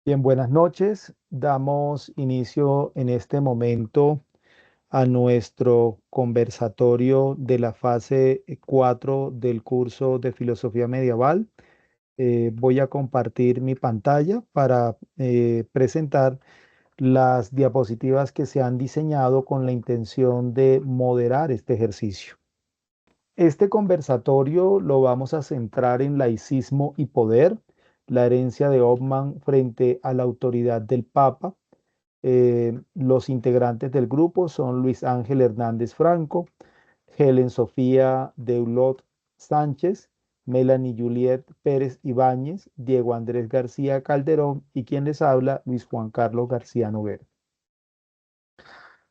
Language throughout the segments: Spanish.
Bien, buenas noches. Damos inicio en este momento a nuestro conversatorio de la fase 4 del curso de Filosofía Medieval. Voy a compartir mi pantalla para presentar las diapositivas que se han diseñado con la intención de moderar este ejercicio. Este conversatorio lo vamos a centrar en laicismo y poder, la herencia de Hoffman frente a la autoridad del Papa. Los integrantes del grupo son Luis Ángel Hernández Franco, Helen Sofía Deulot Sánchez, Melanie Juliet Pérez Ibáñez, Diego Andrés García Calderón y quien les habla, Luis Juan Carlos García Noguera.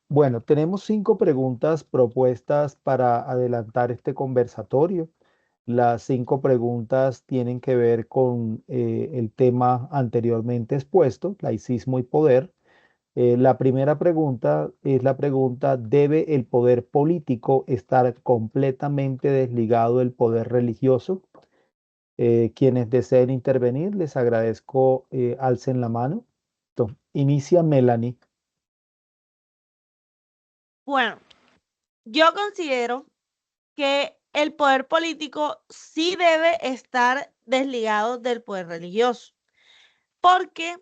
Bueno, tenemos 5 preguntas propuestas para adelantar este conversatorio. Las 5 preguntas tienen que ver con el tema anteriormente expuesto, laicismo y poder. La primera pregunta es la pregunta: ¿debe el poder político estar completamente desligado del poder religioso? Quienes deseen intervenir, les agradezco, alcen la mano. Entonces, inicia Melanie. Bueno, yo considero que el poder político sí debe estar desligado del poder religioso, porque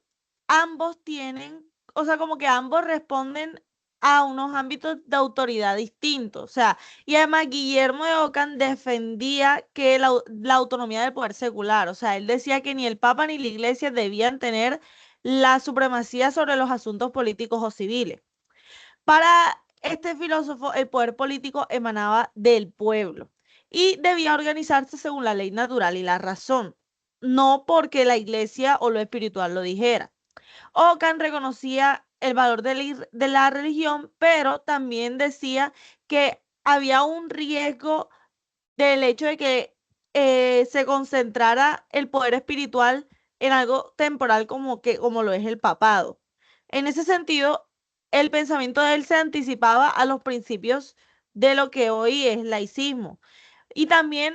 ambos tienen, o sea, como que ambos responden a unos ámbitos de autoridad distintos. O sea, y además Guillermo de Ockham defendía que la autonomía del poder secular, o sea, él decía que ni el Papa ni la Iglesia debían tener la supremacía sobre los asuntos políticos o civiles. Para este filósofo, el poder político emanaba del pueblo y debía organizarse según la ley natural y la razón, no porque la iglesia o lo espiritual lo dijera. Ockham reconocía el valor de la religión, pero también decía que había un riesgo del hecho de que se concentrara el poder espiritual en algo temporal como lo es el papado. En ese sentido, el pensamiento de él se anticipaba a los principios de lo que hoy es laicismo. Y también,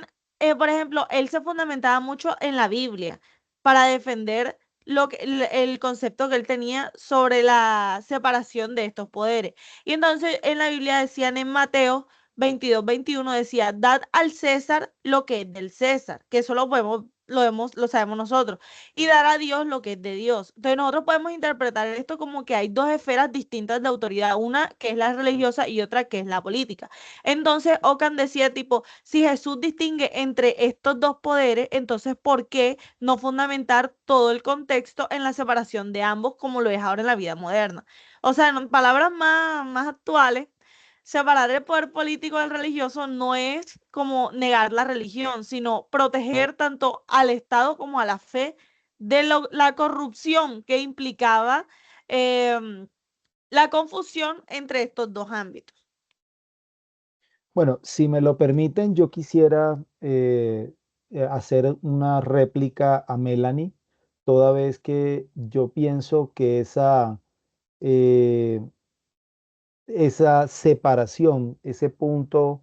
por ejemplo, él se fundamentaba mucho en la Biblia para defender el concepto que él tenía sobre la separación de estos poderes. Y entonces en la Biblia decían en Mateo 22-21, decía: dad al César lo que es del César, que eso lo sabemos nosotros, y dar a Dios lo que es de Dios. Entonces nosotros podemos interpretar esto como que hay dos esferas distintas de autoridad, una que es la religiosa y otra que es la política. Entonces Ockham decía tipo: si Jesús distingue entre estos dos poderes, entonces ¿por qué no fundamentar todo el contexto en la separación de ambos como lo es ahora en la vida moderna? O sea, en palabras más actuales, separar el poder político del religioso no es como negar la religión, sino proteger tanto al Estado como a la fe de la corrupción que implicaba eh, la confusión entre estos dos ámbitos. Bueno, si me lo permiten, yo quisiera hacer una réplica a Melanie, toda vez que yo pienso que eh, esa separación, ese punto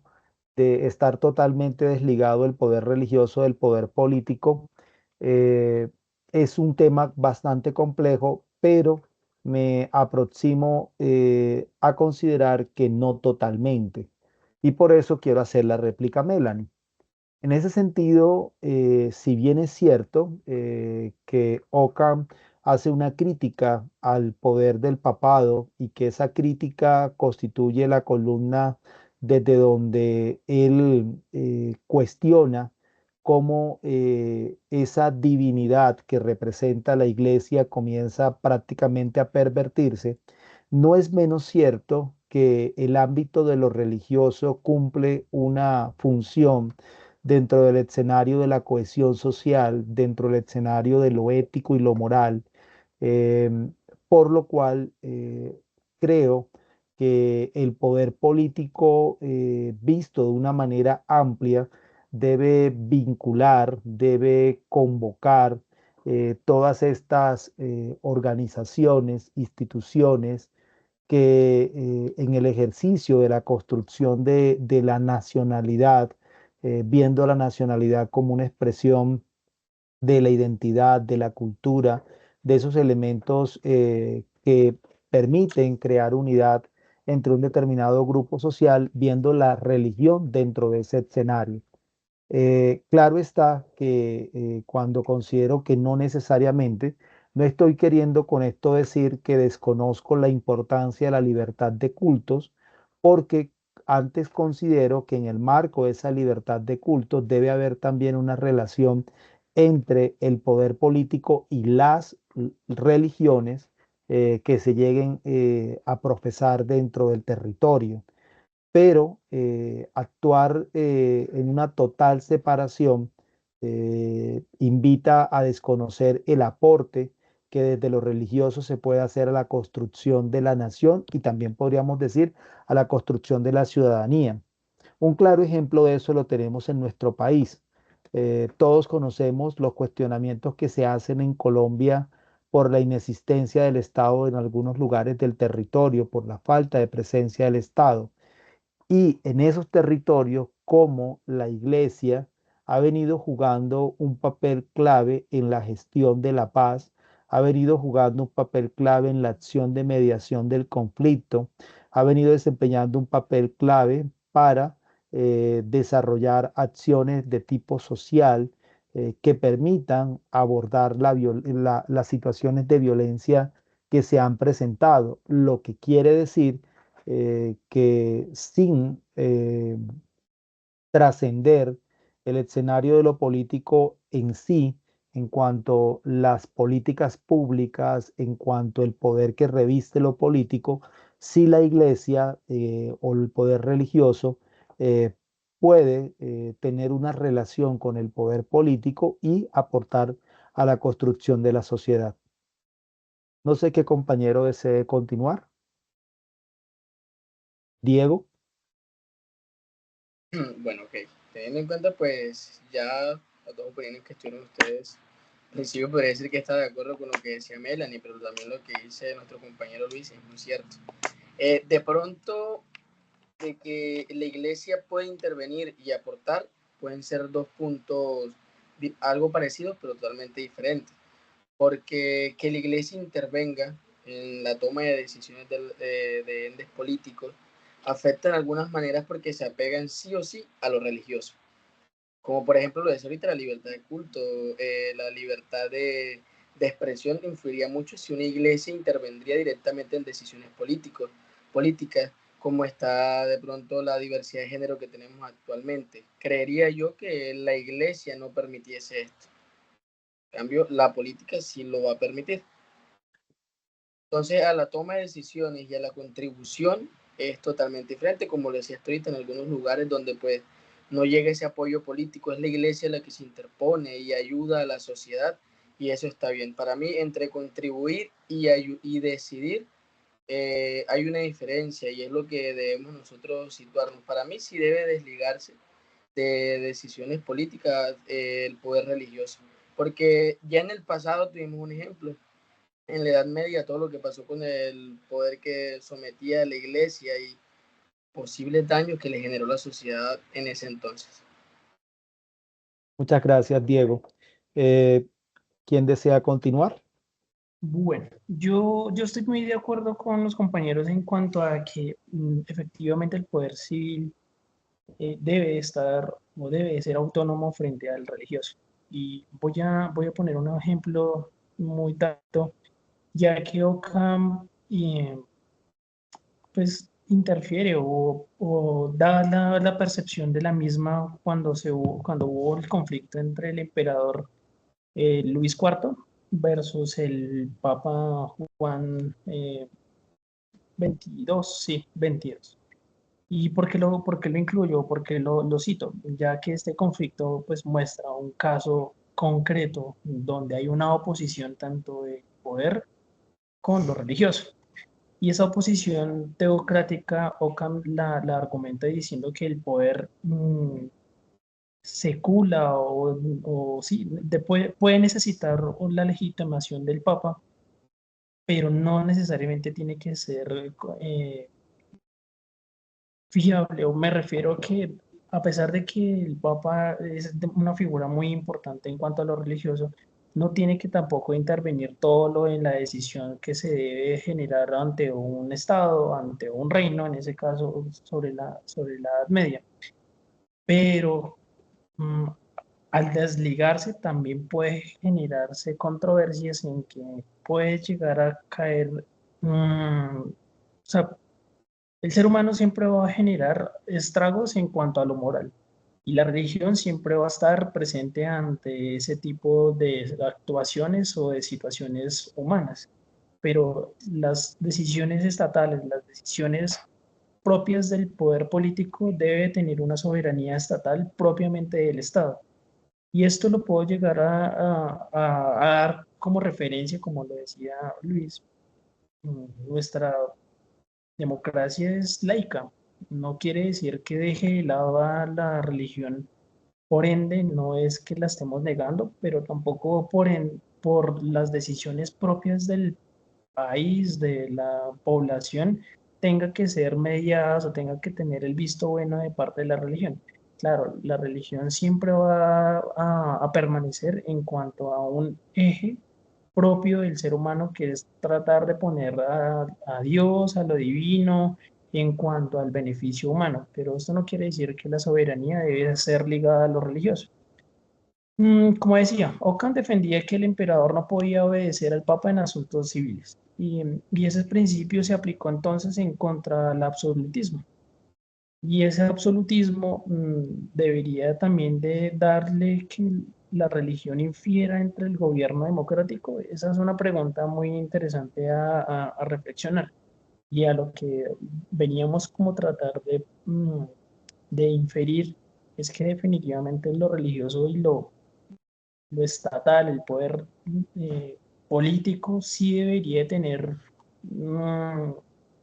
de estar totalmente desligado el poder religioso del poder político, eh, es un tema bastante complejo, pero me aproximo a considerar que no totalmente. Y por eso quiero hacer la réplica a Melanie. En ese sentido, si bien es cierto que Ockham hace una crítica al poder del papado y que esa crítica constituye la columna desde donde él cuestiona cómo esa divinidad que representa la iglesia comienza prácticamente a pervertirse, no es menos cierto que el ámbito de lo religioso cumple una función dentro del escenario de la cohesión social, dentro del escenario de lo ético y lo moral, em, por lo cual creo que el poder político, visto de una manera amplia, debe vincular, debe convocar todas estas organizaciones, instituciones que en el ejercicio de la construcción de la nacionalidad, viendo la nacionalidad como una expresión de la identidad, de la cultura, de esos elementos que permiten crear unidad entre un determinado grupo social, viendo la religión dentro de ese escenario. Claro está que cuando considero que no necesariamente, no estoy queriendo con esto decir que desconozco la importancia de la libertad de cultos, porque antes considero que en el marco de esa libertad de cultos debe haber también una relación entre el poder político y las religiones que se lleguen a profesar dentro del territorio, pero actuar en una total separación invita a desconocer el aporte que desde lo religioso se puede hacer a la construcción de la nación y también podríamos decir a la construcción de la ciudadanía. Un claro ejemplo de eso lo tenemos en nuestro país. Todos conocemos los cuestionamientos que se hacen en Colombia por la inexistencia del Estado en algunos lugares del territorio, por la falta de presencia del Estado. Y en esos territorios, como la iglesia ha venido jugando un papel clave en la gestión de la paz, ha venido jugando un papel clave en la acción de mediación del conflicto, ha venido desempeñando un papel clave para desarrollar acciones de tipo social que permitan abordar las situaciones de violencia que se han presentado, lo que quiere decir que sin trascender el escenario de lo político en sí, en cuanto las políticas públicas, en cuanto el poder que reviste lo político, si la iglesia o el poder religioso eh, puede tener una relación con el poder político y aportar a la construcción de la sociedad. No sé qué compañero desee continuar. Diego. Bueno, ok. Teniendo en cuenta, pues, ya las dos opiniones que estuvieron ustedes, al principio podría decir que está de acuerdo con lo que decía Melanie, pero también lo que dice nuestro compañero Luis es muy cierto. De pronto, de que la iglesia puede intervenir y aportar, pueden ser dos puntos algo parecidos, pero totalmente diferentes. Porque que la iglesia intervenga en la toma de decisiones de entes políticos afecta de algunas maneras porque se apegan sí o sí a lo religioso. Como por ejemplo lo decía ahorita, la libertad de culto, la libertad de expresión influiría mucho si una iglesia intervendría directamente en decisiones políticas, como está de pronto la diversidad de género que tenemos actualmente. Creería yo que la iglesia no permitiese esto. En cambio, la política sí lo va a permitir. Entonces, a la toma de decisiones y a la contribución es totalmente diferente, como lo decía ahorita, en algunos lugares donde pues no llega ese apoyo político, es la iglesia la que se interpone y ayuda a la sociedad y eso está bien. Para mí, entre contribuir y decidir, hay una diferencia y es lo que debemos nosotros situarnos. Para mí sí debe desligarse de decisiones políticas el poder religioso, porque ya en el pasado tuvimos un ejemplo en la Edad Media, todo lo que pasó con el poder que sometía a la iglesia y posibles daños que le generó la sociedad en ese entonces. Muchas gracias, Diego. Eh, ¿Quién desea continuar? Bueno, yo estoy muy de acuerdo con los compañeros en cuanto a que efectivamente el poder civil debe estar o debe ser autónomo frente al religioso. Y voy a poner un ejemplo muy tanto, ya que Ockham pues interfiere o da la percepción de la misma cuando hubo el conflicto entre el emperador Luis IV versus el Papa Juan 22, sí, 22. ¿Y por qué lo incluyo? Porque lo cito, ya que este conflicto pues muestra un caso concreto donde hay una oposición tanto de poder con lo religioso. Y esa oposición teocrática Ockham la argumenta diciendo que el poder secula o sí, puede necesitar la legitimación del Papa, pero no necesariamente tiene que ser fiable, o me refiero a que a pesar de que el Papa es una figura muy importante en cuanto a lo religioso, no tiene que tampoco intervenir todo lo en la decisión que se debe generar ante un Estado, ante un reino, en ese caso sobre la Edad Media. Pero mm, al desligarse también puede generarse controversias en que puede llegar a caer, o sea, el ser humano siempre va a generar estragos en cuanto a lo moral y la religión siempre va a estar presente ante ese tipo de actuaciones o de situaciones humanas. Pero las decisiones estatales, las decisiones propias del poder político debe tener una soberanía estatal propiamente del Estado. Y esto lo puedo llegar a dar como referencia, como lo decía Luis, nuestra democracia es laica. No quiere decir que deje de lado a la religión, por ende, no es que la estemos negando, pero tampoco por las decisiones propias del país, de la población, tenga que ser mediadas o tenga que tener el visto bueno de parte de la religión. Claro, la religión siempre va a permanecer en cuanto a un eje propio del ser humano, que es tratar de poner a Dios, a lo divino, en cuanto al beneficio humano. Pero esto no quiere decir que la soberanía debe ser ligada a lo religioso. Como decía, Ockham defendía que el emperador no podía obedecer al papa en asuntos civiles, y ese principio se aplicó entonces en contra del absolutismo. Y ese absolutismo debería también de darle que la religión infiera entre el gobierno democrático. Esa es una pregunta muy interesante a reflexionar y a lo que veníamos como tratar de inferir es que definitivamente lo religioso y lo estatal, el poder político, sí debería tener,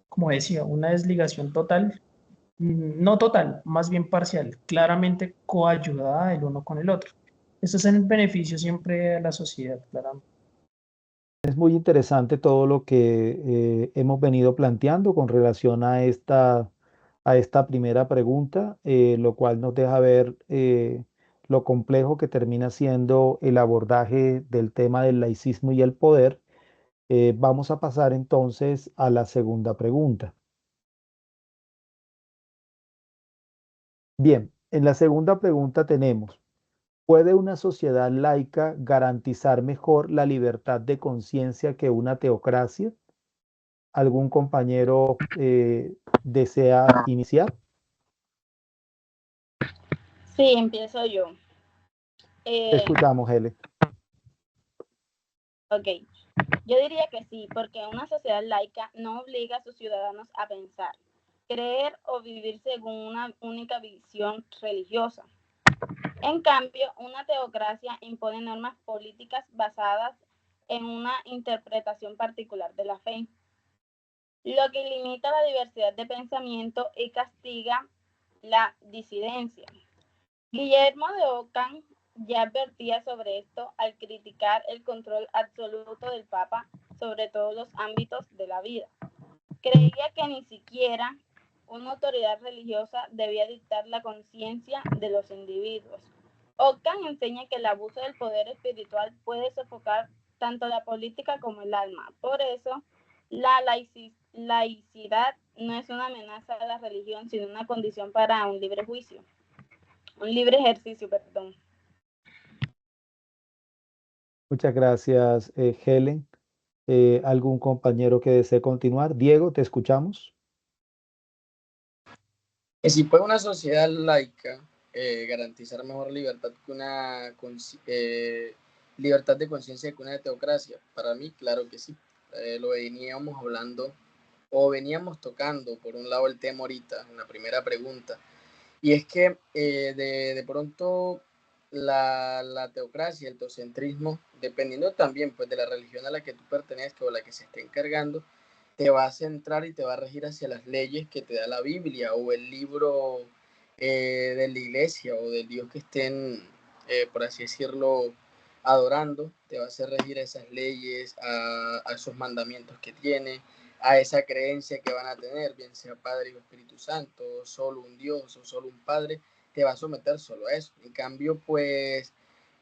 como decía, una desligación total, no total, más bien parcial, claramente coayudada el uno con el otro. Esto es en beneficio siempre a la sociedad, claramente. Es muy interesante todo lo que hemos venido planteando con relación a esta primera pregunta, lo cual nos deja ver lo complejo que termina siendo el abordaje del tema del laicismo y el poder. Vamos a pasar entonces a la segunda pregunta. Bien, en la segunda pregunta tenemos, ¿puede una sociedad laica garantizar mejor la libertad de conciencia que una teocracia? ¿Algún compañero desea iniciar? Sí, empiezo yo. Te Eh, escuchamos, Hele. ok, yo diría que sí, porque una sociedad laica no obliga a sus ciudadanos a pensar, creer o vivir según una única visión religiosa. En cambio, una teocracia impone normas políticas basadas en una interpretación particular de la fe, lo que limita la diversidad de pensamiento y castiga la disidencia. Guillermo de Ockham ya advertía sobre esto al criticar el control absoluto del Papa sobre todos los ámbitos de la vida. Creía que ni siquiera una autoridad religiosa debía dictar la conciencia de los individuos. Ockham enseña que el abuso del poder espiritual puede sofocar tanto la política como el alma. Por eso, la laicidad no es una amenaza a la religión, sino una condición para un libre juicio. Un libre ejercicio, perdón. Muchas gracias, Helen. ¿Algún compañero que desee continuar? Diego, te escuchamos. Que si puede una sociedad laica garantizar mejor libertad que libertad de conciencia que una teocracia, para mí, claro que sí. Lo veníamos hablando o veníamos tocando, por un lado, el tema ahorita, en la primera pregunta, y es que de pronto la teocracia, el teocentrismo, dependiendo también pues, de la religión a la que tú pertenezcas o la que se esté encargando, te va a centrar y te va a regir hacia las leyes que te da la Biblia o el libro de la iglesia o del Dios que estén, por así decirlo, adorando. Te va a hacer regir a esas leyes, a esos mandamientos que tiene, a esa creencia que van a tener, bien sea Padre o Espíritu Santo, solo un Dios o solo un Padre, te va a someter solo a eso. En cambio, pues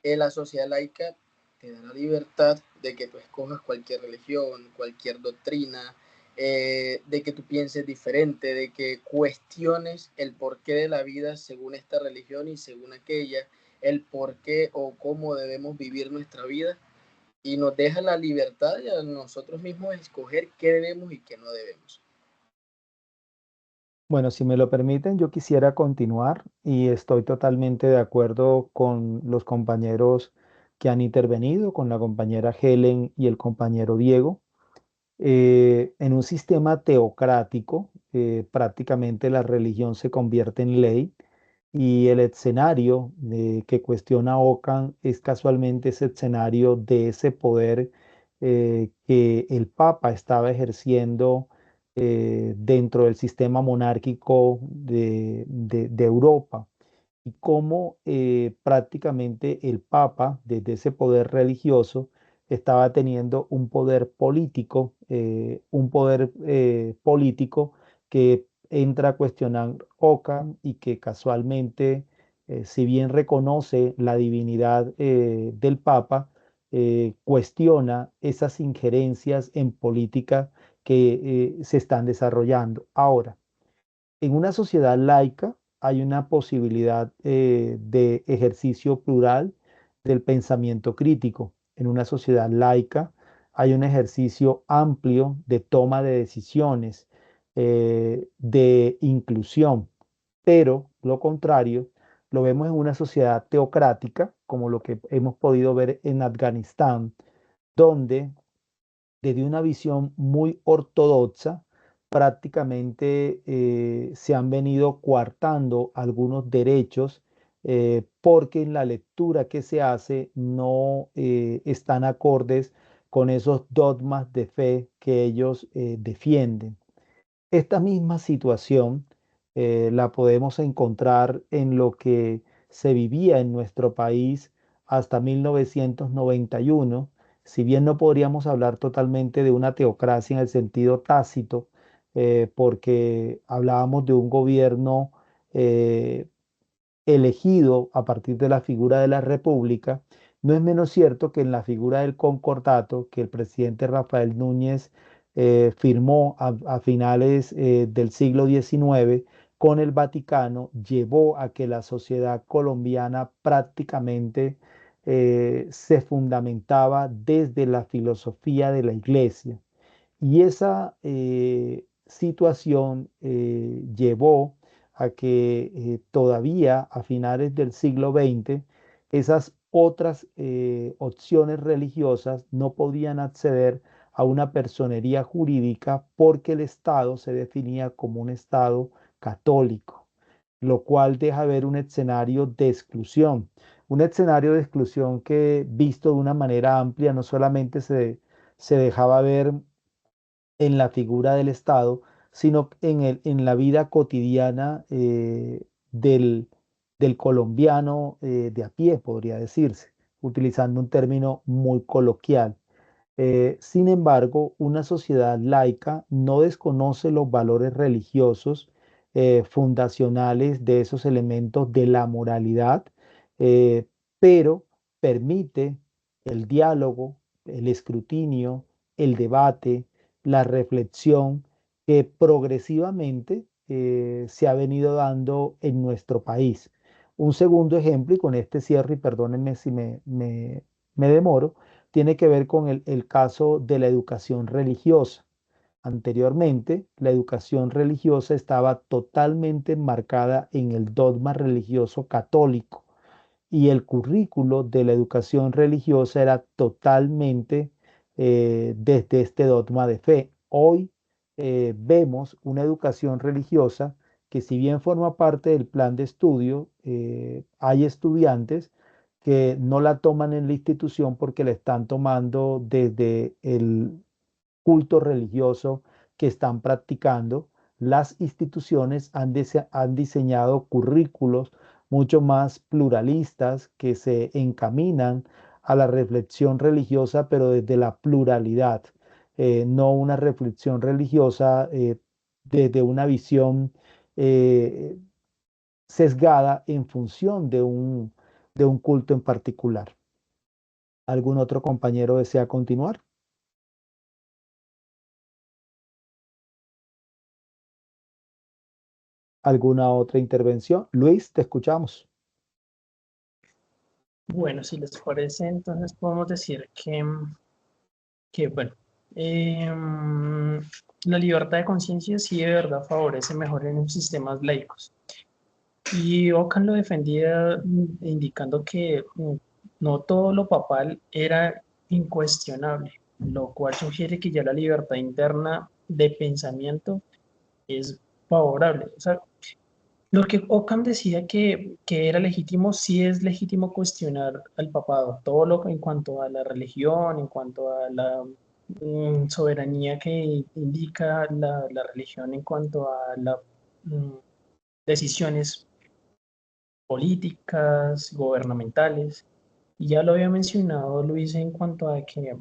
la sociedad laica te da la libertad de que tú escojas cualquier religión, cualquier doctrina, de que tú pienses diferente, de que cuestiones el porqué de la vida según esta religión y según aquella, el porqué o cómo debemos vivir nuestra vida, y nos deja la libertad de a nosotros mismos escoger qué debemos y qué no debemos. Bueno, si me lo permiten, yo quisiera continuar y estoy totalmente de acuerdo con los compañeros que han intervenido, con la compañera Helen y el compañero Diego. En un sistema teocrático, prácticamente la religión se convierte en ley y el escenario que cuestiona Ockham es casualmente ese escenario de ese poder que el Papa estaba ejerciendo dentro del sistema monárquico de Europa y cómo prácticamente el Papa, desde ese poder religioso, estaba teniendo un poder político que entra a cuestionar Ockham y que casualmente, si bien reconoce la divinidad del Papa, cuestiona esas injerencias en política que se están desarrollando. Ahora, en una sociedad laica hay una posibilidad de ejercicio plural del pensamiento crítico. En una sociedad laica hay un ejercicio amplio de toma de decisiones, de inclusión, pero lo contrario lo vemos en una sociedad teocrática, como lo que hemos podido ver en Afganistán, donde desde una visión muy ortodoxa, prácticamente se han venido coartando algunos derechos porque en la lectura que se hace no están acordes con esos dogmas de fe que ellos defienden. Esta misma situación la podemos encontrar en lo que se vivía en nuestro país hasta 1991. Si bien no podríamos hablar totalmente de una teocracia en el sentido tácito, porque hablábamos de un gobierno eh, elegido a partir de la figura de la República, no es menos cierto que en la figura del concordato que el presidente Rafael Núñez firmó a finales del siglo XIX con el Vaticano, llevó a que la sociedad colombiana prácticamente se fundamentaba desde la filosofía de la Iglesia. Y esa situación llevó a que todavía a finales del siglo XX esas otras opciones religiosas no podían acceder a una personería jurídica porque el Estado se definía como un Estado católico, lo cual deja ver un escenario de exclusión que visto de una manera amplia no solamente se dejaba ver en la figura del Estado, sino en la vida cotidiana del, del colombiano de a pie, podría decirse, utilizando un término muy coloquial. Sin embargo, una sociedad laica no desconoce los valores religiosos fundacionales de esos elementos de la moralidad, eh, pero permite el diálogo, el escrutinio, el debate, la reflexión que progresivamente se ha venido dando en nuestro país. Un segundo ejemplo, y con este cierro, y perdónenme si me demoro, tiene que ver con el caso de la educación religiosa. Anteriormente, la educación religiosa estaba totalmente enmarcada en el dogma religioso católico y el currículo de la educación religiosa era totalmente desde este dogma de fe. Hoy vemos una educación religiosa que si bien forma parte del plan de estudio, hay estudiantes que no la toman en la institución porque la están tomando desde el culto religioso que están practicando. Las instituciones han diseñado currículos mucho más pluralistas que se encaminan a la reflexión religiosa, pero desde la pluralidad, no una reflexión religiosa desde una visión eh, sesgada en función de un culto en particular. ¿Algún otro compañero desea continuar? ¿Alguna otra intervención? Luis, te escuchamos. Bueno, si les parece, entonces podemos decir que bueno, la libertad de conciencia sí de verdad favorece mejor en los sistemas laicos. Y Ockham lo defendía indicando que no todo lo papal era incuestionable, lo cual sugiere que ya la libertad interna de pensamiento es favorable. O sea, lo que Ockham decía que era legítimo, sí es legítimo cuestionar al papado, todo lo en cuanto a la religión, en cuanto a la soberanía que indica la religión, en cuanto a las decisiones políticas, gubernamentales. Y ya lo había mencionado Luis en cuanto a que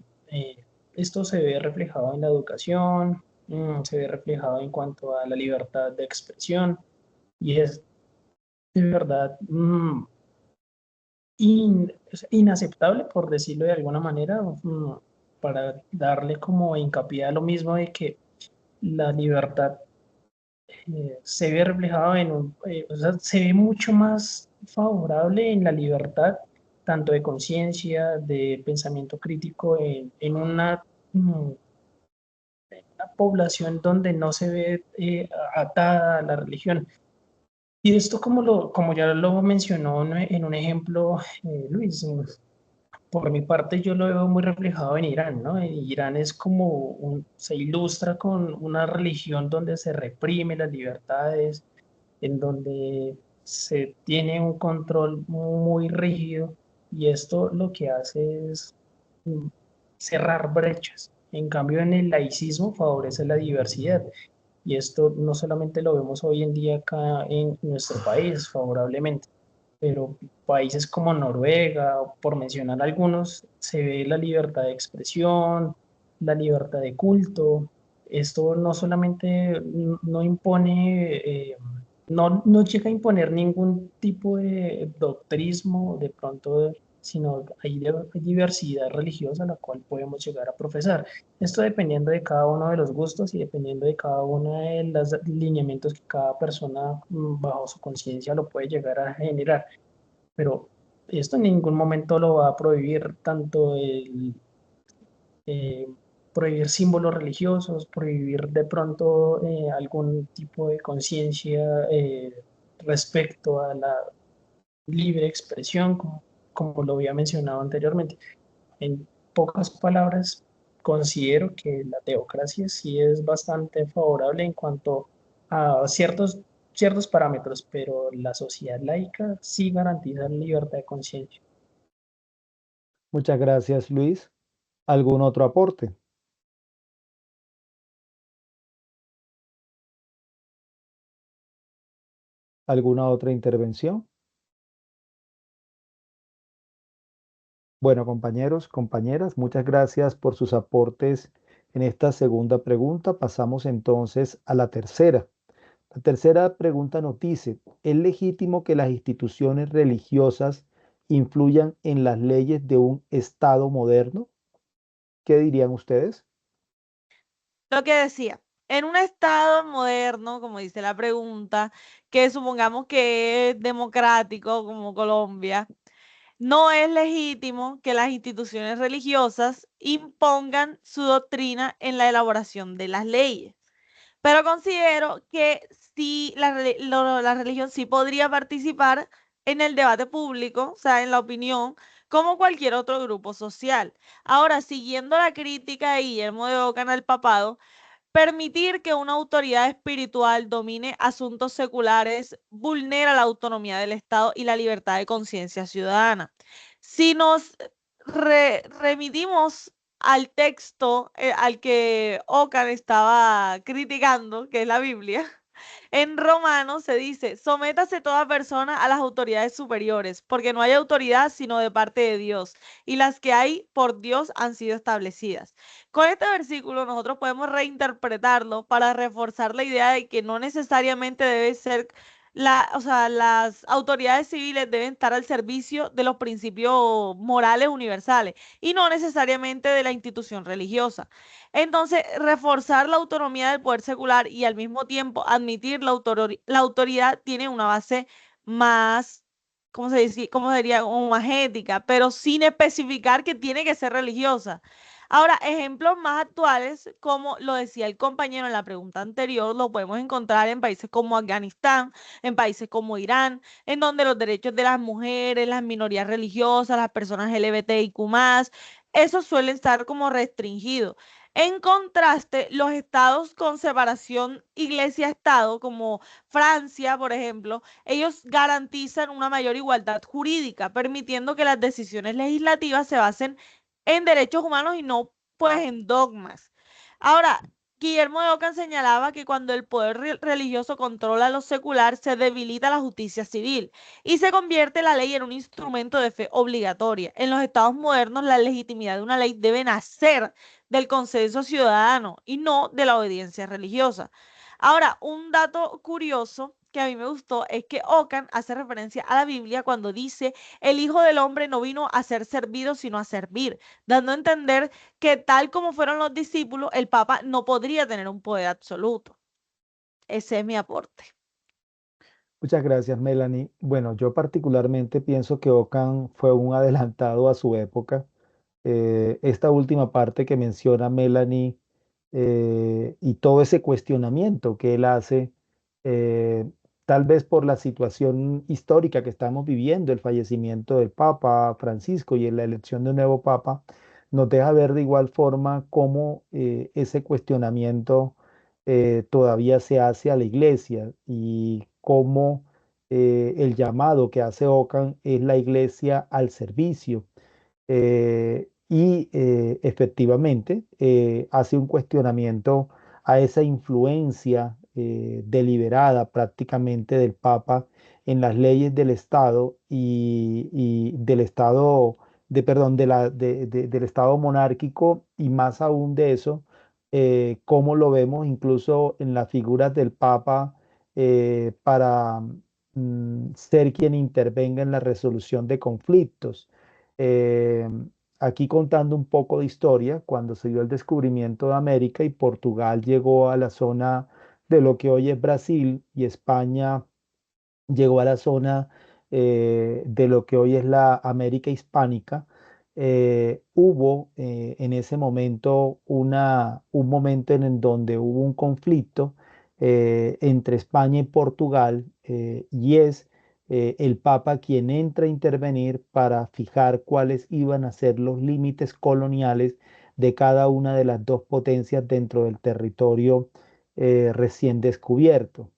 esto se ve reflejado en la educación, se ve reflejado en cuanto a la libertad de expresión, y es de verdad inaceptable, por decirlo de alguna manera, para darle como hincapié a lo mismo de que la libertad se ve reflejado o sea, se ve mucho más favorable en la libertad, tanto de conciencia, de pensamiento crítico, en una población donde no se ve atada a la religión. Y esto, como ya lo mencionó en un ejemplo, Luis, por mi parte yo lo veo muy reflejado en Irán, ¿no? En Irán es como se ilustra con una religión donde se reprime las libertades, en donde se tiene un control muy rígido, y esto lo que hace es mm, cerrar brechas. En cambio, en el laicismo favorece la diversidad, y esto no solamente lo vemos hoy en día acá en nuestro país favorablemente, pero países como Noruega, por mencionar algunos, se ve la libertad de expresión, la libertad de culto. Esto no solamente no impone, no llega a imponer ningún tipo de doctrismo de pronto, sino hay diversidad religiosa la cual podemos llegar a profesar. Esto dependiendo de cada uno de los gustos y dependiendo de cada uno de los lineamientos que cada persona bajo su conciencia lo puede llegar a generar. Pero esto en ningún momento lo va a prohibir, tanto eh, prohibir símbolos religiosos, prohibir de pronto algún tipo de conciencia respecto a la libre expresión, como lo había mencionado anteriormente. En pocas palabras, considero que la teocracia sí es bastante favorable en cuanto a ciertos parámetros, pero la sociedad laica sí garantiza la libertad de conciencia. Muchas gracias, Luis. ¿Algún otro aporte? ¿Alguna otra intervención? Bueno, compañeros, compañeras, muchas gracias por sus aportes en esta segunda pregunta. Pasamos entonces a la tercera. La tercera pregunta nos dice, ¿es legítimo que las instituciones religiosas influyan en las leyes de un Estado moderno? ¿Qué dirían ustedes? Lo que decía, en un estado moderno, como dice la pregunta, que supongamos que es democrático como Colombia, no es legítimo que las instituciones religiosas impongan su doctrina en la elaboración de las leyes. Pero considero que sí, la religión sí podría participar en el debate público, o sea, en la opinión, como cualquier otro grupo social. Ahora, siguiendo la crítica de Guillermo de Ockham al papado, permitir que una autoridad espiritual domine asuntos seculares vulnera la autonomía del Estado y la libertad de conciencia ciudadana. Si nos remitimos al texto al que Ockham estaba criticando, que es la Biblia, en Romanos se dice, sométase toda persona a las autoridades superiores, porque no hay autoridad sino de parte de Dios, y las que hay por Dios han sido establecidas. Con este versículo nosotros podemos reinterpretarlo para reforzar la idea de que no necesariamente debe ser o sea, las autoridades civiles deben estar al servicio de los principios morales universales y no necesariamente de la institución religiosa. Entonces, reforzar la autonomía del poder secular y al mismo tiempo admitir la autoridad tiene una base más, ¿cómo se dice? ¿Cómo sería? Como más ética, pero sin especificar que tiene que ser religiosa. Ahora, ejemplos más actuales, como lo decía el compañero en la pregunta anterior, lo podemos encontrar en países como Afganistán, en países como Irán, en donde los derechos de las mujeres, las minorías religiosas, las personas LGBTIQ+, esos suelen estar como restringidos. En contraste, los estados con separación iglesia-estado, como Francia, por ejemplo, ellos garantizan una mayor igualdad jurídica, permitiendo que las decisiones legislativas se basen en derechos humanos y no pues en dogmas. Ahora, Guillermo de Ockham señalaba que cuando el poder religioso controla lo secular, se debilita la justicia civil y se convierte la ley en un instrumento de fe obligatoria. En los estados modernos, la legitimidad de una ley debe nacer del consenso ciudadano y no de la obediencia religiosa. Ahora, un dato curioso que a mí me gustó es que Ockham hace referencia a la Biblia cuando dice: el Hijo del Hombre no vino a ser servido, sino a servir, dando a entender que tal como fueron los discípulos, el Papa no podría tener un poder absoluto. Ese es mi aporte. Muchas gracias, Melanie. Bueno, yo particularmente pienso que Ockham fue un adelantado a su época. Esta última parte que menciona Melanie, y todo ese cuestionamiento que él hace, eh, tal vez por la situación histórica que estamos viviendo, el fallecimiento del Papa Francisco y la elección de un nuevo Papa, nos deja ver de igual forma cómo ese cuestionamiento todavía se hace a la iglesia y cómo el llamado que hace Ockham es la iglesia al servicio. Efectivamente hace un cuestionamiento a esa influencia deliberada prácticamente del Papa en las leyes del Estado y del Estado, perdón, del Estado monárquico, y más aún de eso, cómo lo vemos incluso en las figuras del Papa para ser quien intervenga en la resolución de conflictos. Eh, Aquí contando un poco de historia, cuando se dio el descubrimiento de América y Portugal llegó a la zona de lo que hoy es Brasil y España llegó a la zona de lo que hoy es la América hispánica, hubo en ese momento un momento en el donde hubo un conflicto entre España y Portugal, y es el Papa quien entra a intervenir para fijar cuáles iban a ser los límites coloniales de cada una de las dos potencias dentro del territorio recién descubierto.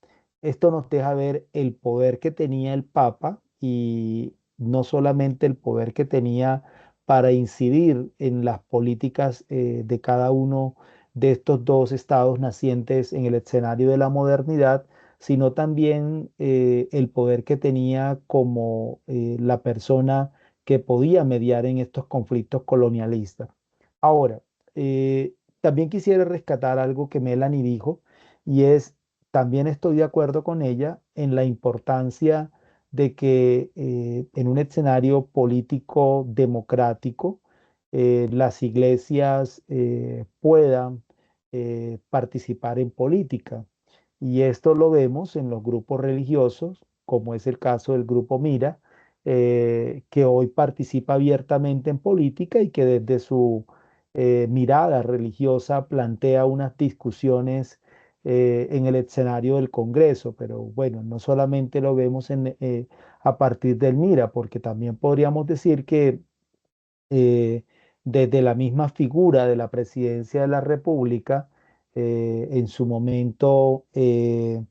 Esto nos deja ver el poder que tenía el Papa, y no solamente el poder que tenía para incidir en las políticas de cada uno de estos dos estados nacientes en el escenario de la modernidad, sino también el poder que tenía como la persona que podía mediar en estos conflictos colonialistas. Ahora, también quisiera rescatar algo que Melanie dijo, y es, también estoy de acuerdo con ella en la importancia de que en un escenario político democrático, las iglesias puedan participar en política. Y esto lo vemos en los grupos religiosos, como es el caso del grupo Mira, que hoy participa abiertamente en política y que desde su mirada religiosa plantea unas discusiones en el escenario del Congreso. Pero bueno, no solamente lo vemos a partir del Mira, porque también podríamos decir que eh, desde la misma figura de la presidencia de la República, en su momento, el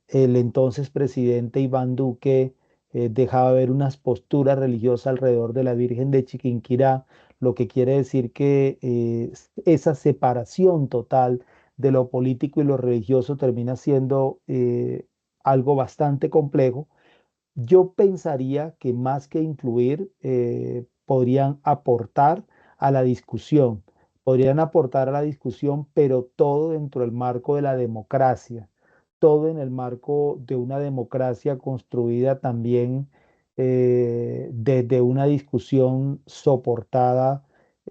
entonces presidente Iván Duque dejaba ver unas posturas religiosas alrededor de la Virgen de Chiquinquirá, lo que quiere decir que esa separación total de lo político y lo religioso termina siendo algo bastante complejo. Yo pensaría que más que influir, podrían aportar a la discusión, pero todo dentro del marco de la democracia, todo en el marco de una democracia construida también desde una discusión soportada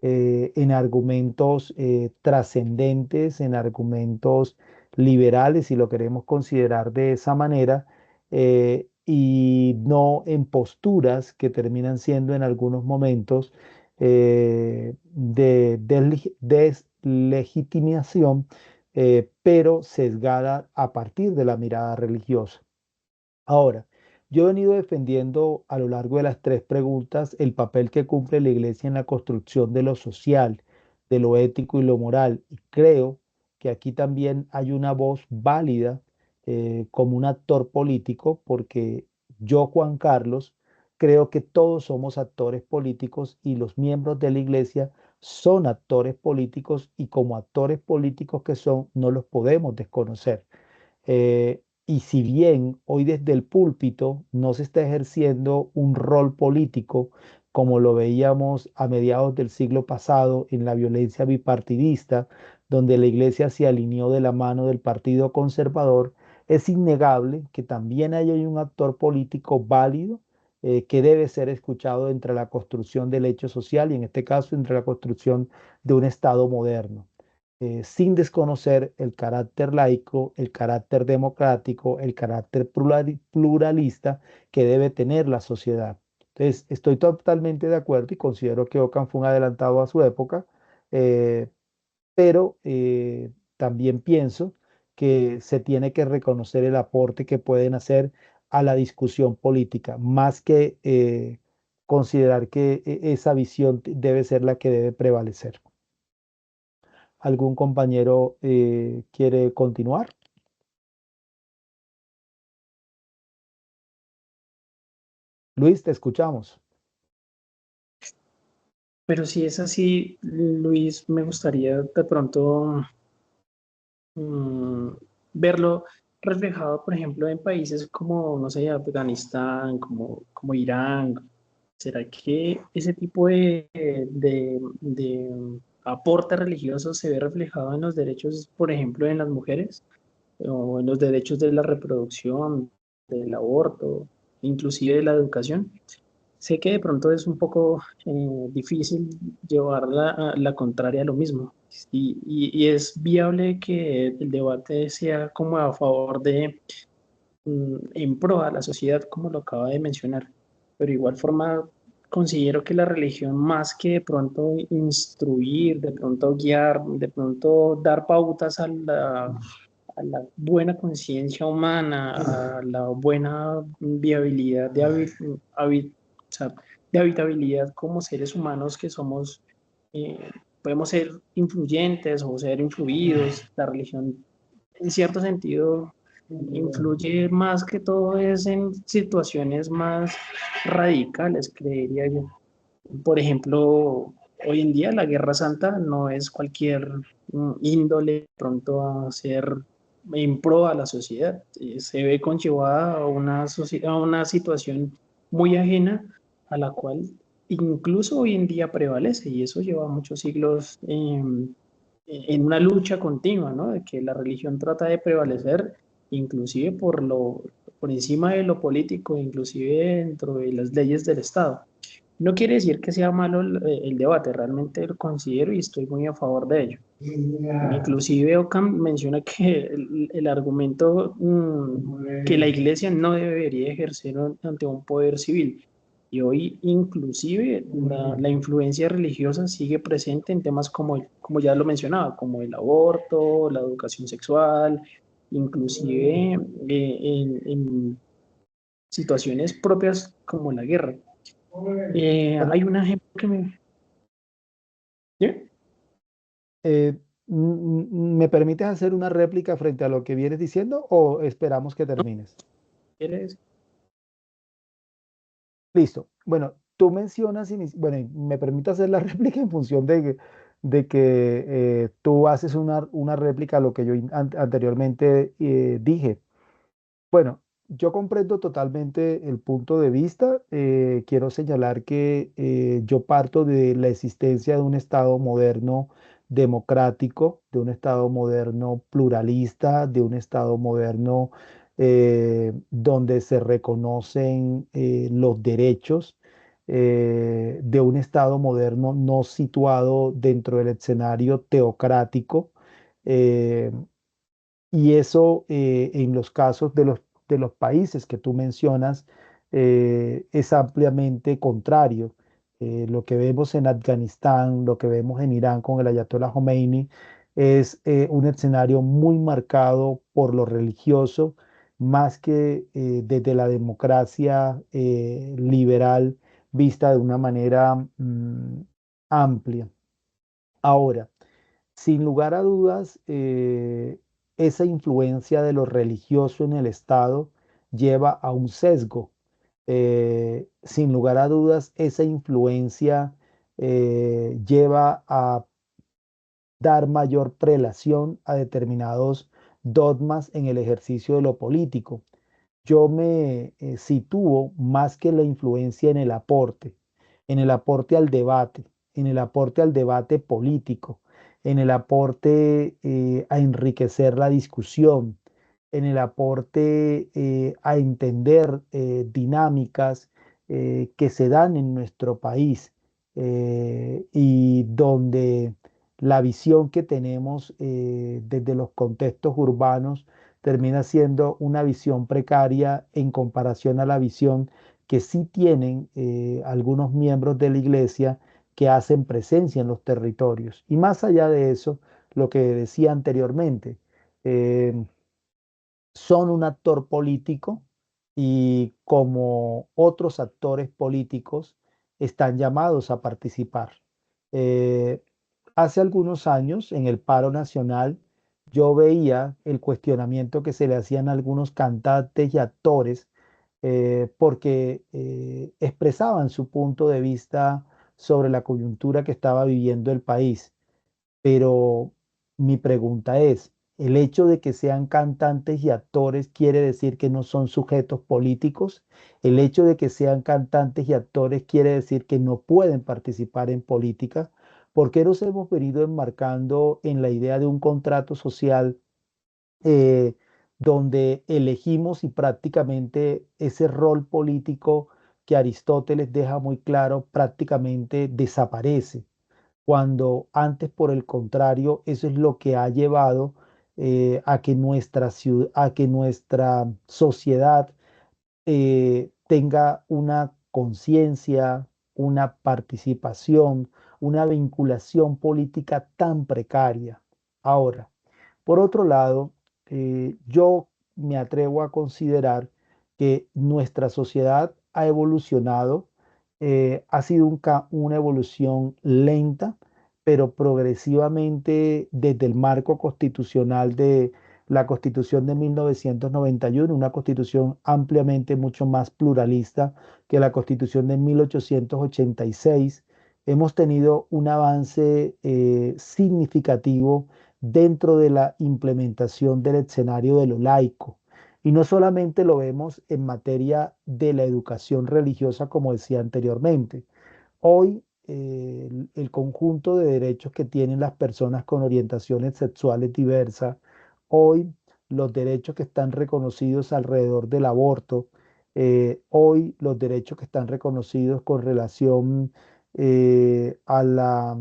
en argumentos trascendentes, en argumentos liberales, si lo queremos considerar de esa manera, y no en posturas que terminan siendo en algunos momentos de deslegitimación, pero sesgada a partir de la mirada religiosa. Ahora, yo he venido defendiendo a lo largo de las tres preguntas el papel que cumple la Iglesia en la construcción de lo social, de lo ético y lo moral. Y creo que aquí también hay una voz válida como un actor político, porque yo, Juan Carlos, creo que todos somos actores políticos y los miembros de la Iglesia son actores políticos y como actores políticos que son, no los podemos desconocer. Y si bien hoy desde el púlpito no se está ejerciendo un rol político como lo veíamos a mediados del siglo pasado en la violencia bipartidista, donde la iglesia se alineó de la mano del Partido Conservador, es innegable que también hay un actor político válido que debe ser escuchado entre la construcción del hecho social y en este caso entre la construcción de un Estado moderno sin desconocer el carácter laico, el carácter democrático, el carácter pluralista que debe tener la sociedad. Entonces, estoy totalmente de acuerdo y considero que Ockham fue un adelantado a su época, eh, pero también pienso que se tiene que reconocer el aporte que pueden hacer a la discusión política, más que considerar que esa visión debe ser la que debe prevalecer. ¿Algún compañero quiere continuar? Luis, te escuchamos. Pero si es así, Luis, me gustaría de pronto mm, verlo reflejado, por ejemplo, en países como, no sé, Afganistán, como Irán. ¿Será que ese tipo de aporte religioso se ve reflejado en los derechos, por ejemplo, en las mujeres o en los derechos de la reproducción, del aborto, inclusive de la educación? Sé que de pronto es un poco difícil llevar la contraria a lo mismo y es viable que el debate sea como a favor de, en pro a la sociedad, como lo acaba de mencionar. Pero igual forma, considero que la religión, más que de pronto instruir, de pronto guiar, de pronto dar pautas a la buena conciencia humana, a la buena viabilidad o sea, de habitabilidad como seres humanos que somos, podemos ser influyentes o ser influidos. La religión, en cierto sentido, influye más que todo es en situaciones más radicales, creería yo. Por ejemplo, hoy en día la Guerra Santa no es cualquier índole pronto a ser en pro a la sociedad. Se ve conllevada a una situación muy ajena a la cual incluso hoy en día prevalece y eso lleva muchos siglos en una lucha continua, ¿no? De que la religión trata de prevalecer inclusive por encima de lo político, inclusive dentro de las leyes del Estado. No quiere decir que sea malo el debate, realmente lo considero y estoy muy a favor de ello. Inclusive Ockham menciona que el argumento que la iglesia no debería ejercer ante un poder civil. Y hoy inclusive la influencia religiosa sigue presente en temas como ya lo mencionaba, como el aborto, la educación sexual, inclusive en situaciones propias como la guerra. Bueno, Hay un ejemplo que me... ¿Sí? ¿Me permites hacer una réplica frente a lo que vienes diciendo o esperamos que termines? ¿Quieres? Listo. Bueno, tú mencionas, bueno, me permite hacer la réplica en función de que tú haces una réplica a lo que yo anteriormente dije. Bueno, yo comprendo totalmente el punto de vista. Quiero señalar que yo parto de la existencia de un Estado moderno democrático, de un Estado moderno pluralista, de un Estado moderno donde se reconocen los derechos, de un Estado moderno no situado dentro del escenario teocrático. eh, y eso en los casos de los países que tú mencionas es ampliamente contrario. Lo que vemos en Afganistán, lo que vemos en Irán con el Ayatollah Khomeini, es un escenario muy marcado por lo religioso, más que desde la democracia liberal vista de una manera amplia. Ahora, sin lugar a dudas, esa influencia de lo religioso en el Estado lleva a un sesgo. Sin lugar a dudas, esa influencia lleva a dar mayor prelación a determinados dogmas en el ejercicio de lo político. Yo me sitúo más que la influencia en el aporte al debate, en el aporte al debate político, en el aporte a enriquecer la discusión, en el aporte a entender dinámicas que se dan en nuestro país y donde la visión que tenemos desde los contextos urbanos termina siendo una visión precaria en comparación a la visión que sí tienen algunos miembros de la iglesia que hacen presencia en los territorios. Y más allá de eso, lo que decía anteriormente, eh, son un actor político y como otros actores políticos están llamados a participar. Eh, Hace algunos años en el paro nacional yo veía el cuestionamiento que se le hacían a algunos cantantes y actores porque expresaban su punto de vista sobre la coyuntura que estaba viviendo el país. Pero mi pregunta es, ¿el hecho de que sean cantantes y actores quiere decir que no son sujetos políticos? ¿El hecho de que sean cantantes y actores quiere decir que no pueden participar en política? ¿Por qué nos hemos venido enmarcando en la idea de un contrato social eh, donde elegimos y prácticamente ese rol político que Aristóteles deja muy claro prácticamente desaparece? Cuando antes, por el contrario, eso es lo que ha llevado a que nuestra a que nuestra sociedad tenga una conciencia, una participación, una vinculación política tan precaria. Ahora, por otro lado, yo me atrevo a considerar que nuestra sociedad ha evolucionado, ha sido una evolución lenta, pero progresivamente desde el marco constitucional de la Constitución de 1991, una constitución ampliamente mucho más pluralista que la Constitución de 1886. Hemos tenido un avance significativo dentro de la implementación del escenario de lo laico. Y no solamente lo vemos en materia de la educación religiosa, como decía anteriormente. Hoy el conjunto de derechos que tienen las personas con orientaciones sexuales diversas, hoy los derechos que están reconocidos alrededor del aborto, hoy los derechos que están reconocidos con relación a la,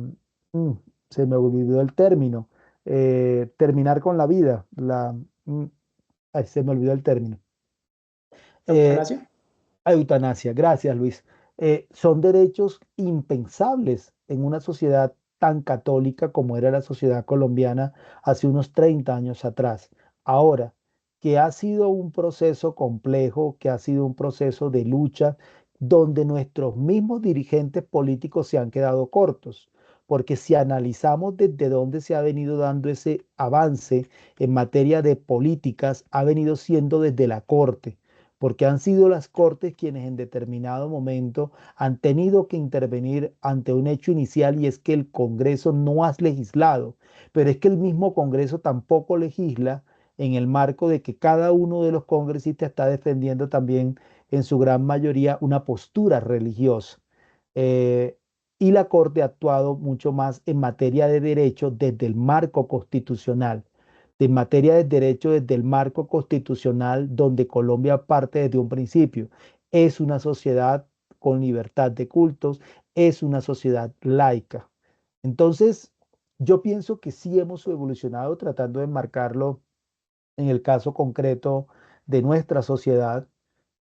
mm, se me olvidó el término, terminar con la vida, mm, ay, se me olvidó el término. Eh, Eutanasia. a eutanasia, gracias Luis. Son derechos impensables en una sociedad tan católica como era la sociedad colombiana hace unos 30 años atrás. Ahora, que ha sido un proceso complejo, que ha sido un proceso de lucha, donde nuestros mismos dirigentes políticos se han quedado cortos, porque si analizamos desde dónde se ha venido dando ese avance en materia de políticas, ha venido siendo desde la Corte porque han sido las Cortes quienes en determinado momento han tenido que intervenir ante un hecho inicial y es que el Congreso no ha legislado, pero es que el mismo Congreso tampoco legisla en el marco de que cada uno de los congresistas está defendiendo también en su gran mayoría una postura religiosa. Eh, y la Corte ha actuado mucho más en materia de derecho desde el marco constitucional. En materia de derecho desde el marco constitucional donde Colombia parte desde un principio. Es una sociedad con libertad de cultos, es una sociedad laica. Entonces, yo pienso que sí hemos evolucionado tratando de enmarcarlo en el caso concreto de nuestra sociedad.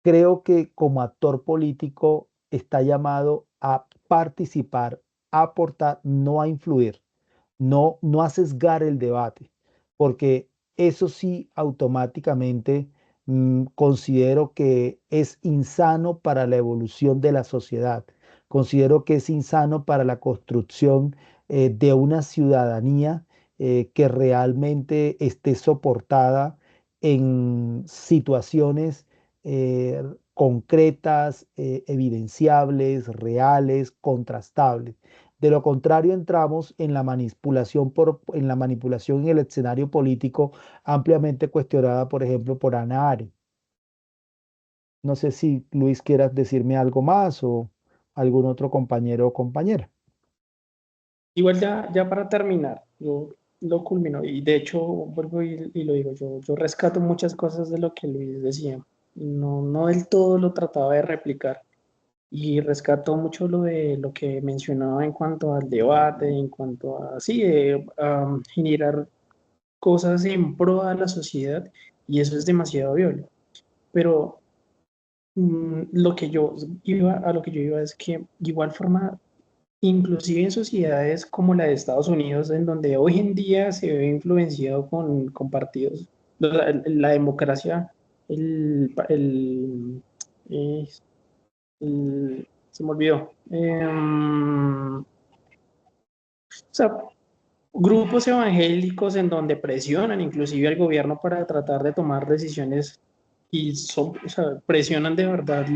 Creo que como actor político está llamado a participar, a aportar, no a influir, no a sesgar el debate, porque eso sí automáticamente considero que es insano para la evolución de la sociedad. Considero que es insano para la construcción de una ciudadanía que realmente esté soportada en situaciones eh, concretas, evidenciables, reales, contrastables. De lo contrario, entramos en la manipulación en la manipulación en el escenario político ampliamente cuestionada, por ejemplo, por Ana Arendt. No sé si Luis quieras decirme algo más o algún otro compañero o compañera. Igual ya para terminar, yo lo culmino y de hecho vuelvo y lo digo, yo rescato muchas cosas de lo que Luis decía, no del todo lo trataba de replicar y rescato mucho lo de lo que mencionaba en cuanto al debate, en cuanto a, sí, a generar cosas en pro a la sociedad y eso es demasiado viable, pero a lo que yo iba es que de igual forma inclusive en sociedades como la de Estados Unidos, en donde hoy en día se ve influenciado con partidos, la democracia, eh, se me olvidó, o sea, grupos evangélicos en donde presionan inclusive al gobierno para tratar de tomar decisiones y o sea, presionan de verdad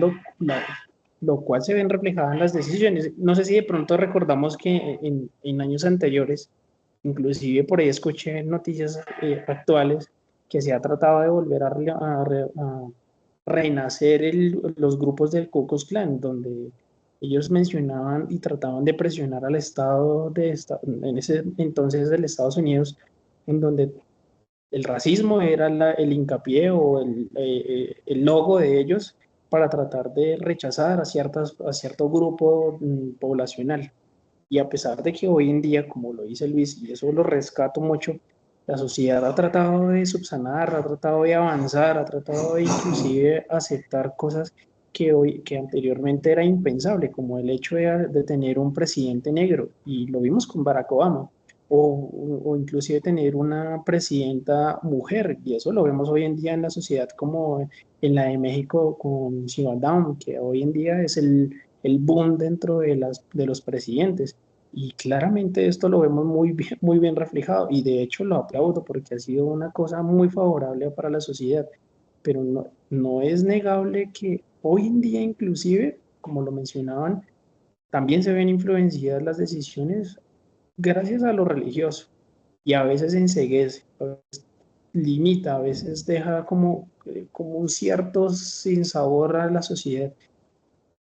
lo cual se ven reflejadas en las decisiones. No sé si de pronto recordamos que en años anteriores, inclusive por ahí escuché noticias actuales que se ha tratado de volver a renacer los grupos del Ku Klux Klan, donde ellos mencionaban y trataban de presionar al Estado en ese entonces del Estados Unidos, en donde el racismo era el hincapié o el logo de ellos para tratar de rechazar a cierto grupo poblacional. Y a pesar de que hoy en día, como lo dice Luis, y eso lo rescato mucho, la sociedad ha tratado de subsanar, ha tratado de avanzar, ha tratado de inclusive aceptar cosas que anteriormente era impensable, como el hecho de tener un presidente negro, y lo vimos con Barack Obama, o inclusive tener una presidenta mujer, y eso lo vemos hoy en día en la sociedad como en la de México con Sheinbaum, que hoy en día es el boom dentro de los presidentes. Y claramente esto lo vemos muy bien reflejado y de hecho lo aplaudo porque ha sido una cosa muy favorable para la sociedad. Pero no es negable que hoy en día inclusive, como lo mencionaban, también se ven influenciadas las decisiones gracias a lo religioso y a veces enceguece, a veces limita, a veces deja como un cierto sinsabor a la sociedad.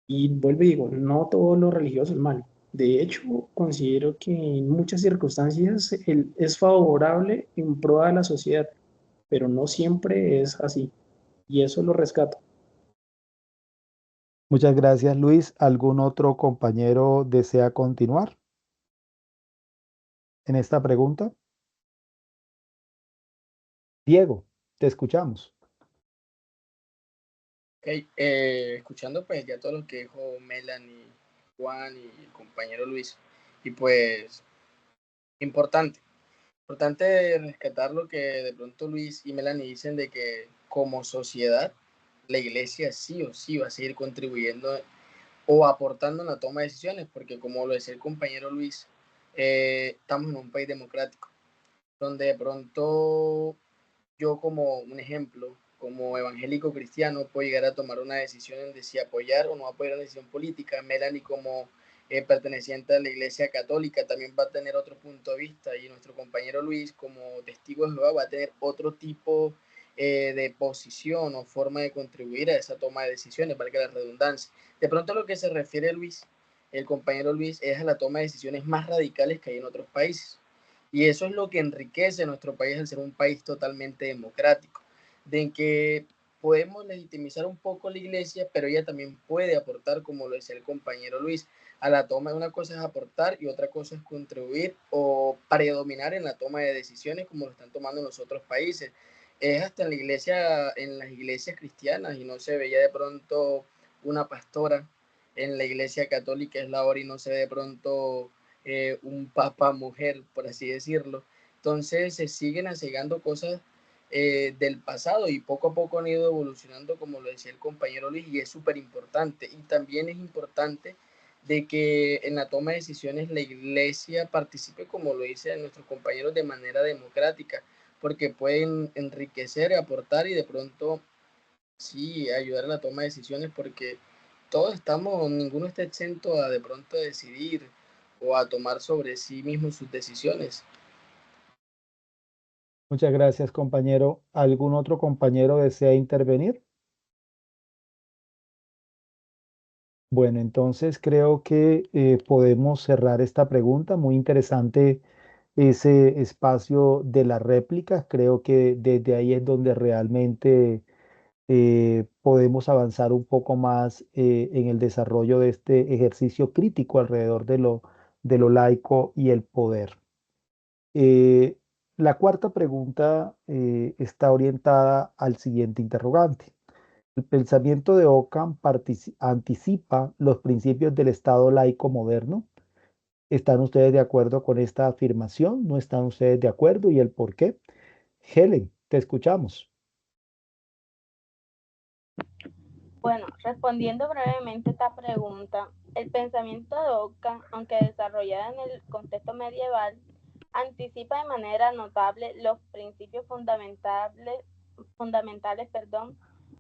Y vuelvo y digo, no todo lo religioso es malo. De hecho, considero que en muchas circunstancias es favorable en pro de la sociedad, pero no siempre es así. Y eso lo rescato. Muchas gracias, Luis. ¿Algún otro compañero desea continuar en esta pregunta? Diego, te escuchamos. Ok, escuchando pues ya todo lo que dijo Melanie, Juan y el compañero Luis, y pues importante rescatar lo que de pronto Luis y Melanie dicen de que como sociedad la iglesia sí o sí va a seguir contribuyendo o aportando en la toma de decisiones, porque como lo decía el compañero Luis, estamos en un país democrático, donde de pronto yo como un ejemplo, como evangélico cristiano, puedo llegar a tomar una decisión de si apoyar o no apoyar una decisión política. Melanie como perteneciente a la Iglesia Católica también va a tener otro punto de vista y nuestro compañero Luis como testigo de Jehová va a tener otro tipo de posición o forma de contribuir a esa toma de decisiones, valga la redundancia. De pronto a lo que se refiere Luis el compañero Luis, es a la toma de decisiones más radicales que hay en otros países. Y eso es lo que enriquece a nuestro país al ser un país totalmente democrático, de que podemos legitimizar un poco la iglesia, pero ella también puede aportar, como lo decía el compañero Luis, a la toma. Una cosa es aportar y otra cosa es contribuir o predominar en la toma de decisiones como lo están tomando en los otros países. Es hasta en la iglesia, en las iglesias cristianas, y no se veía de pronto una pastora en la iglesia católica es la hora y no se ve de pronto un papa mujer, por así decirlo. Entonces se siguen asegando cosas del pasado y poco a poco han ido evolucionando, como lo decía el compañero Luis, y es súper importante. Y también es importante de que en la toma de decisiones la iglesia participe, como lo dicen nuestros compañeros, de manera democrática, porque pueden enriquecer, aportar y de pronto sí ayudar en la toma de decisiones, porque todos estamos, ninguno está exento a de pronto decidir o a tomar sobre sí mismo sus decisiones. Muchas gracias, compañero. ¿Algún otro compañero desea intervenir? Bueno, entonces creo que podemos cerrar esta pregunta. Muy interesante ese espacio de las réplicas. Creo que desde ahí es donde realmente podemos avanzar un poco más en el desarrollo de este ejercicio crítico alrededor de lo laico y el poder. Eh, la cuarta pregunta está orientada al siguiente interrogante. El pensamiento de Ockham anticipa los principios del Estado laico moderno. ¿Están ustedes de acuerdo con esta afirmación? ¿No están ustedes de acuerdo? ¿Y el por qué? Helen, te escuchamos. Bueno, respondiendo brevemente esta pregunta, el pensamiento de Ockham, aunque desarrollado en el contexto medieval, anticipa de manera notable los principios fundamentales,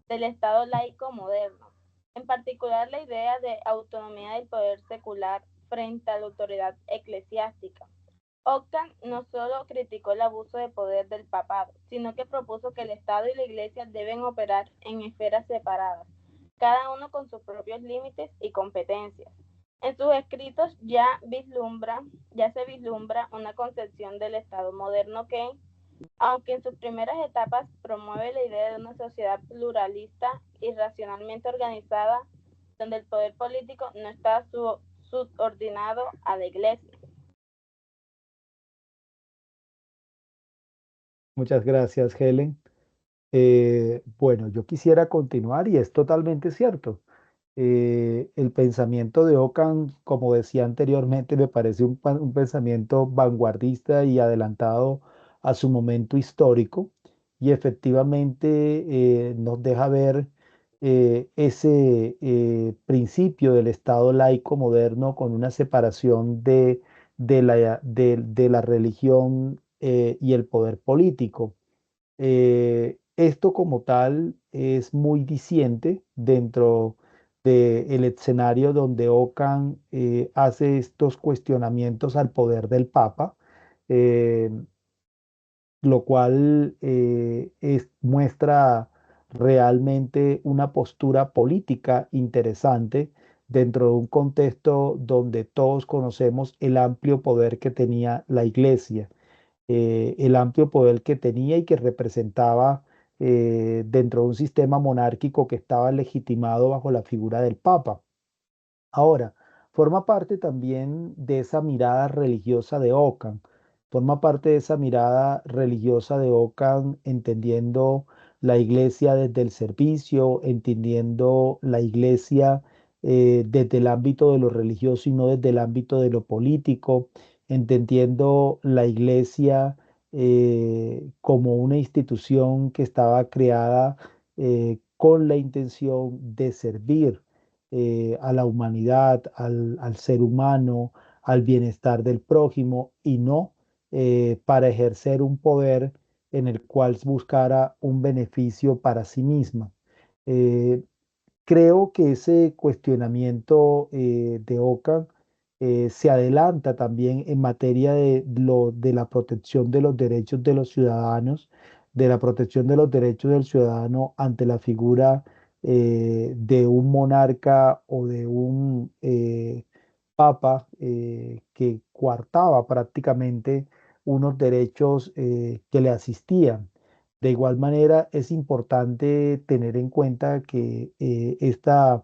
del Estado laico moderno, en particular la idea de autonomía del poder secular frente a la autoridad eclesiástica. Ockham no solo criticó el abuso de poder del papado, sino que propuso que el Estado y la Iglesia deben operar en esferas separadas, cada uno con sus propios límites y competencias. En sus escritos ya se vislumbra una concepción del Estado moderno que, aunque en sus primeras etapas promueve la idea de una sociedad pluralista y racionalmente organizada, donde el poder político no está subordinado a la Iglesia. Muchas gracias, Helen. Bueno, yo quisiera continuar y es totalmente cierto. El pensamiento de Ockham, como decía anteriormente, me parece un pensamiento vanguardista y adelantado a su momento histórico y efectivamente nos deja ver ese principio del Estado laico moderno con una separación de la religión y el poder político. Esto como tal es muy diciente dentro del escenario donde Ockham hace estos cuestionamientos al poder del Papa, eh, lo cual muestra realmente una postura política interesante dentro de un contexto donde todos conocemos el amplio poder que tenía la Iglesia, el amplio poder que tenía y que representaba dentro de un sistema monárquico que estaba legitimado bajo la figura del Papa. Ahora, forma parte también de esa mirada religiosa de Ockham, forma parte de esa mirada religiosa de Ockham entendiendo la iglesia desde el servicio, entendiendo la iglesia desde el ámbito de lo religioso y no desde el ámbito de lo político, entendiendo la iglesia como una institución que estaba creada con la intención de servir a la humanidad, al ser humano, al bienestar del prójimo y no para ejercer un poder en el cual buscara un beneficio para sí misma. Eh, Creo que ese cuestionamiento de Ockham se adelanta también en materia de la protección de los derechos de los ciudadanos, de la protección de los derechos del ciudadano ante la figura de un monarca o papa que coartaba prácticamente unos derechos que le asistían. De igual manera, es importante tener en cuenta que esta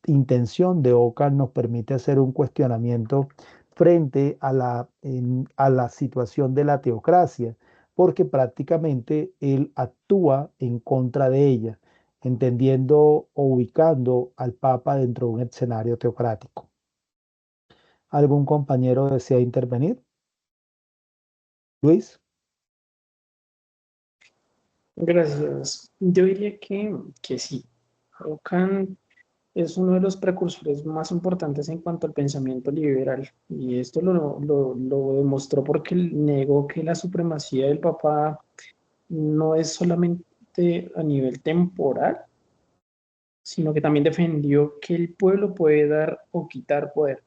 intención de Ockham nos permite hacer un cuestionamiento frente a la situación de la teocracia, porque prácticamente él actúa en contra de ella, entendiendo o ubicando al Papa dentro de un escenario teocrático. ¿Algún compañero desea intervenir? Luis. Gracias. Yo diría que sí. Ockham es uno de los precursores más importantes en cuanto al pensamiento liberal. Y esto lo demostró porque él negó que la supremacía del Papa no es solamente a nivel temporal, sino que también defendió que el pueblo puede dar o quitar poder.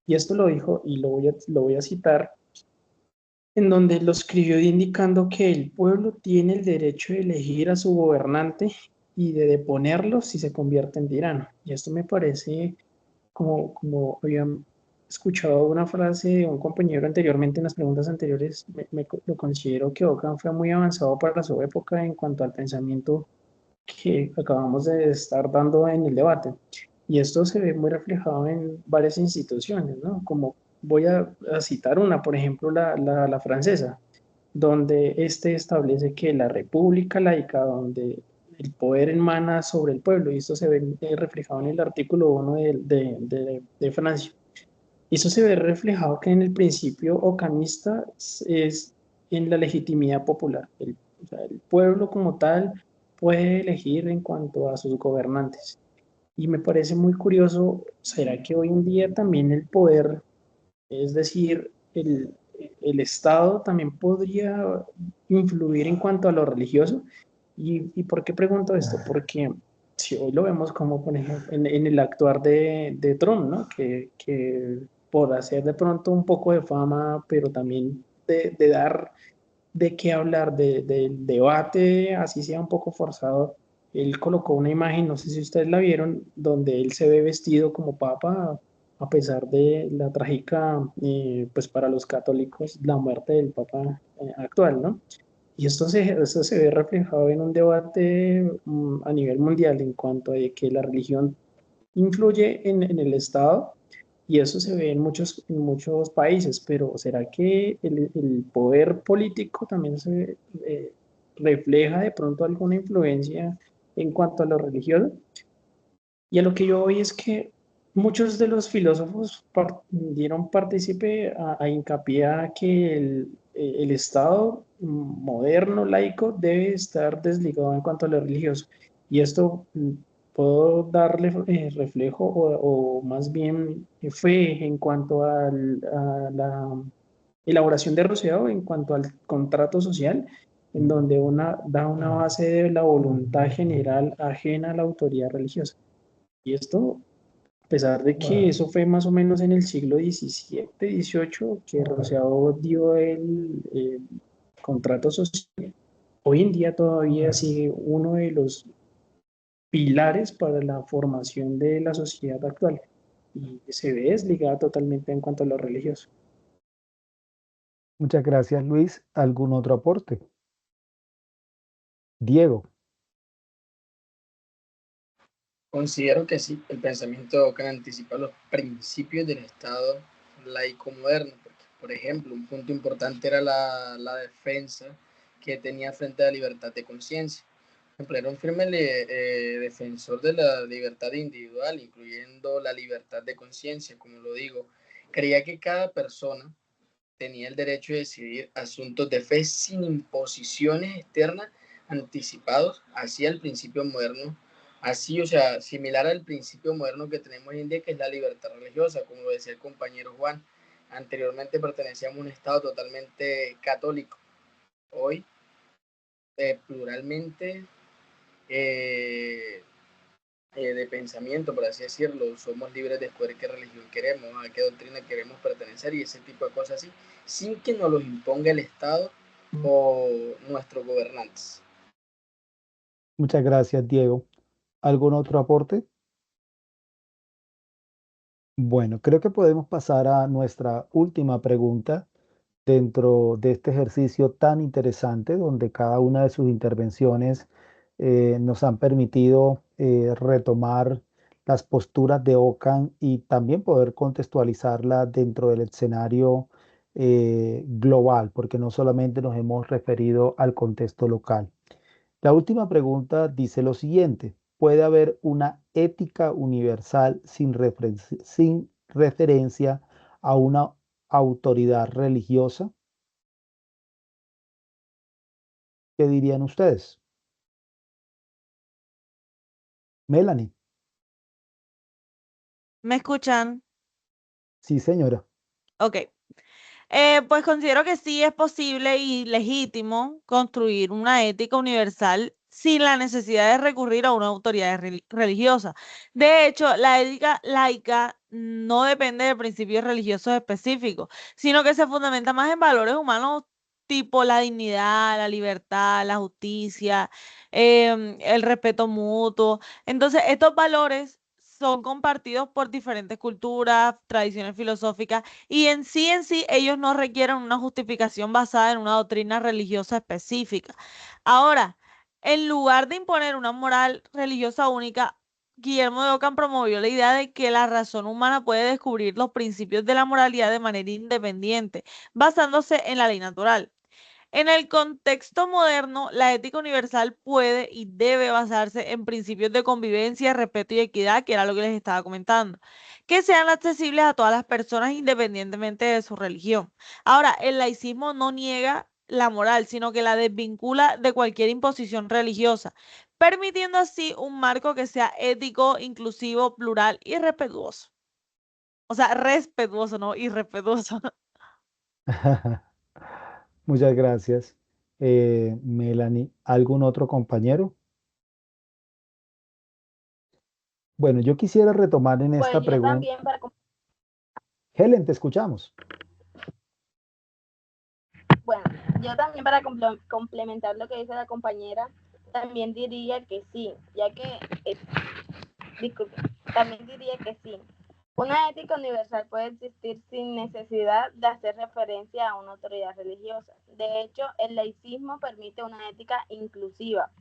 Y esto lo dijo, y lo voy a citar, en donde lo escribió indicando que el pueblo tiene el derecho de elegir a su gobernante y de deponerlo si se convierte en tirano. Y esto me parece, como había escuchado una frase de un compañero anteriormente en las preguntas anteriores, lo considero que Ockham fue muy avanzado para su época en cuanto al pensamiento que acabamos de estar dando en el debate. Y esto se ve muy reflejado en varias instituciones, ¿no? Como voy a citar una, por ejemplo, la francesa, donde este establece que la república laica, donde el poder emana sobre el pueblo, y esto se ve reflejado en el artículo 1 de Francia. Y eso se ve reflejado que en el principio ocamista es en la legitimidad popular. O sea, el pueblo como tal puede elegir en cuanto a sus gobernantes. Y me parece muy curioso, ¿será que hoy en día también el poder, es decir, el Estado también podría influir en cuanto a lo religioso? ¿Y por qué pregunto esto? Porque si hoy lo vemos como, por ejemplo, en el actuar de Trump, ¿no? Que por hacer de pronto un poco de fama, pero también de dar de qué hablar, del debate, así sea un poco forzado, él colocó una imagen, no sé si ustedes la vieron, donde él se ve vestido como papa, a pesar de la trágica, pues para los católicos, la muerte del papa actual, ¿no? Y esto se ve reflejado en un debate a nivel mundial en cuanto a que la religión influye en el Estado y eso se ve en muchos países, pero ¿será que el poder político también se refleja de pronto alguna influencia en cuanto a lo religioso? Y a lo que yo voy es que muchos de los filósofos dieron partícipe a hincapié a que el Estado moderno, laico, debe estar desligado en cuanto a lo religioso. Y esto puedo darle reflejo o más bien fe en cuanto a la elaboración de Rousseau, en cuanto al contrato social, en donde da una base de la voluntad general ajena a la autoridad religiosa. Y esto, a pesar de que eso fue más o menos en el siglo XVII, XVIII, que Rousseau dio el contrato social, hoy en día todavía sigue uno de los pilares para la formación de la sociedad actual y se ve desligada totalmente en cuanto a lo religioso. Muchas gracias, Luis. ¿Algún otro aporte? Diego. Considero que sí, el pensamiento de Ockham anticipa los principios del Estado laico moderno, porque, por ejemplo, un punto importante era la defensa que tenía frente a la libertad de conciencia. Por ejemplo, era un firme defensor de la libertad individual, incluyendo la libertad de conciencia, como lo digo. Creía que cada persona tenía el derecho de decidir asuntos de fe sin imposiciones externas anticipados hacia el principio moderno, así, o sea, similar al principio moderno que tenemos hoy en día, que es la libertad religiosa, como lo decía el compañero Juan. Anteriormente pertenecíamos a un Estado totalmente católico, hoy pluralmente eh, de pensamiento, por así decirlo, somos libres de escoger qué religión queremos, a qué doctrina queremos pertenecer y ese tipo de cosas así, sin que nos los imponga el Estado o nuestros gobernantes. Muchas gracias, Diego. ¿Algún otro aporte? Bueno, creo que podemos pasar a nuestra última pregunta dentro de este ejercicio tan interesante, donde cada una de sus intervenciones nos han permitido retomar las posturas de Ockham y también poder contextualizarla dentro del escenario global, porque no solamente nos hemos referido al contexto local. La última pregunta dice lo siguiente: ¿puede haber una ética universal sin referencia a una autoridad religiosa? ¿Qué dirían ustedes? Melanie. ¿Me escuchan? Sí, señora. Ok. Pues considero que sí es posible y legítimo construir una ética universal sin la necesidad de recurrir a una autoridad religiosa. De hecho, la ética laica no depende de principios religiosos específicos, sino que se fundamenta más en valores humanos tipo la dignidad, la libertad, la justicia, el respeto mutuo. Entonces, estos valores son compartidos por diferentes culturas, tradiciones filosóficas y en sí, ellos no requieren una justificación basada en una doctrina religiosa específica. Ahora, en lugar de imponer una moral religiosa única, Guillermo de Ockham promovió la idea de que la razón humana puede descubrir los principios de la moralidad de manera independiente, basándose en la ley natural. En el contexto moderno, la ética universal puede y debe basarse en principios de convivencia, respeto y equidad, que era lo que les estaba comentando, que sean accesibles a todas las personas independientemente de su religión. Ahora, el laicismo no niega la moral, sino que la desvincula de cualquier imposición religiosa, permitiendo así un marco que sea ético, inclusivo, plural y respetuoso. O sea, respetuoso, no irrespetuoso. Muchas gracias, Melanie. ¿Algún otro compañero? Bueno, yo quisiera retomar en Pues esta yo pregunta. también para, Helen, te escuchamos. bueno, yo también para complementar lo que dice la compañera, también diría que sí, ya que, disculpe, también diría que sí. Una ética universal puede existir sin necesidad de hacer referencia a una autoridad religiosa. De hecho, el laicismo permite una ética inclusiva,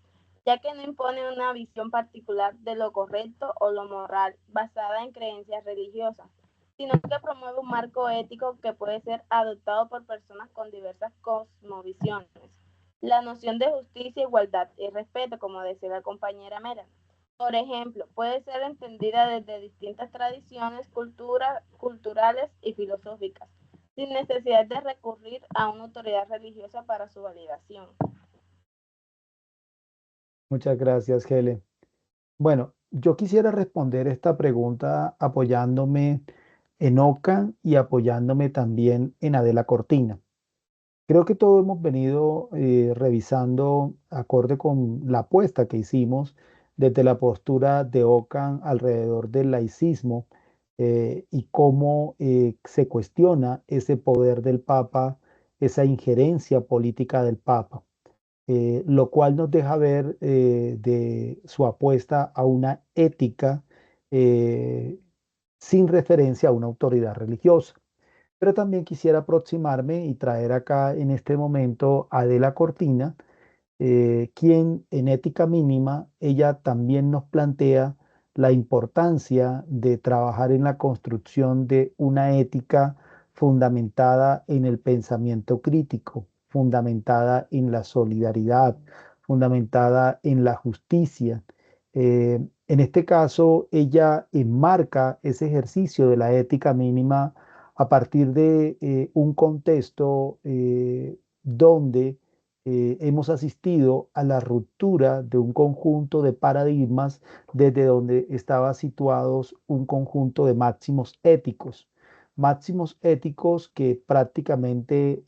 ya que no impone una visión particular de lo correcto o lo moral basada en creencias religiosas, sino que promueve un marco ético que puede ser adoptado por personas con diversas cosmovisiones. La noción de justicia, igualdad y respeto, como decía la compañera Mera, por ejemplo, puede ser entendida desde distintas tradiciones, culturales y filosóficas, sin necesidad de recurrir a una autoridad religiosa para su validación. Muchas gracias, Helen. Bueno, yo quisiera responder esta pregunta apoyándome en Ockham y apoyándome también en Adela Cortina. Creo que todo hemos venido revisando acorde con la apuesta que hicimos desde la postura de Ockham alrededor del laicismo y cómo se cuestiona ese poder del Papa, esa injerencia política del Papa, lo cual nos deja ver de su apuesta a una ética eh, sin referencia a una autoridad religiosa. Pero también quisiera aproximarme y traer acá en este momento a Adela Cortina, quien en Ética Mínima, ella también nos plantea la importancia de trabajar en la construcción de una ética fundamentada en el pensamiento crítico, fundamentada en la solidaridad, fundamentada en la justicia. En este caso, ella enmarca ese ejercicio de la ética mínima a partir de un contexto donde hemos asistido a la ruptura de un conjunto de paradigmas desde donde estaba situados un conjunto de máximos éticos que prácticamente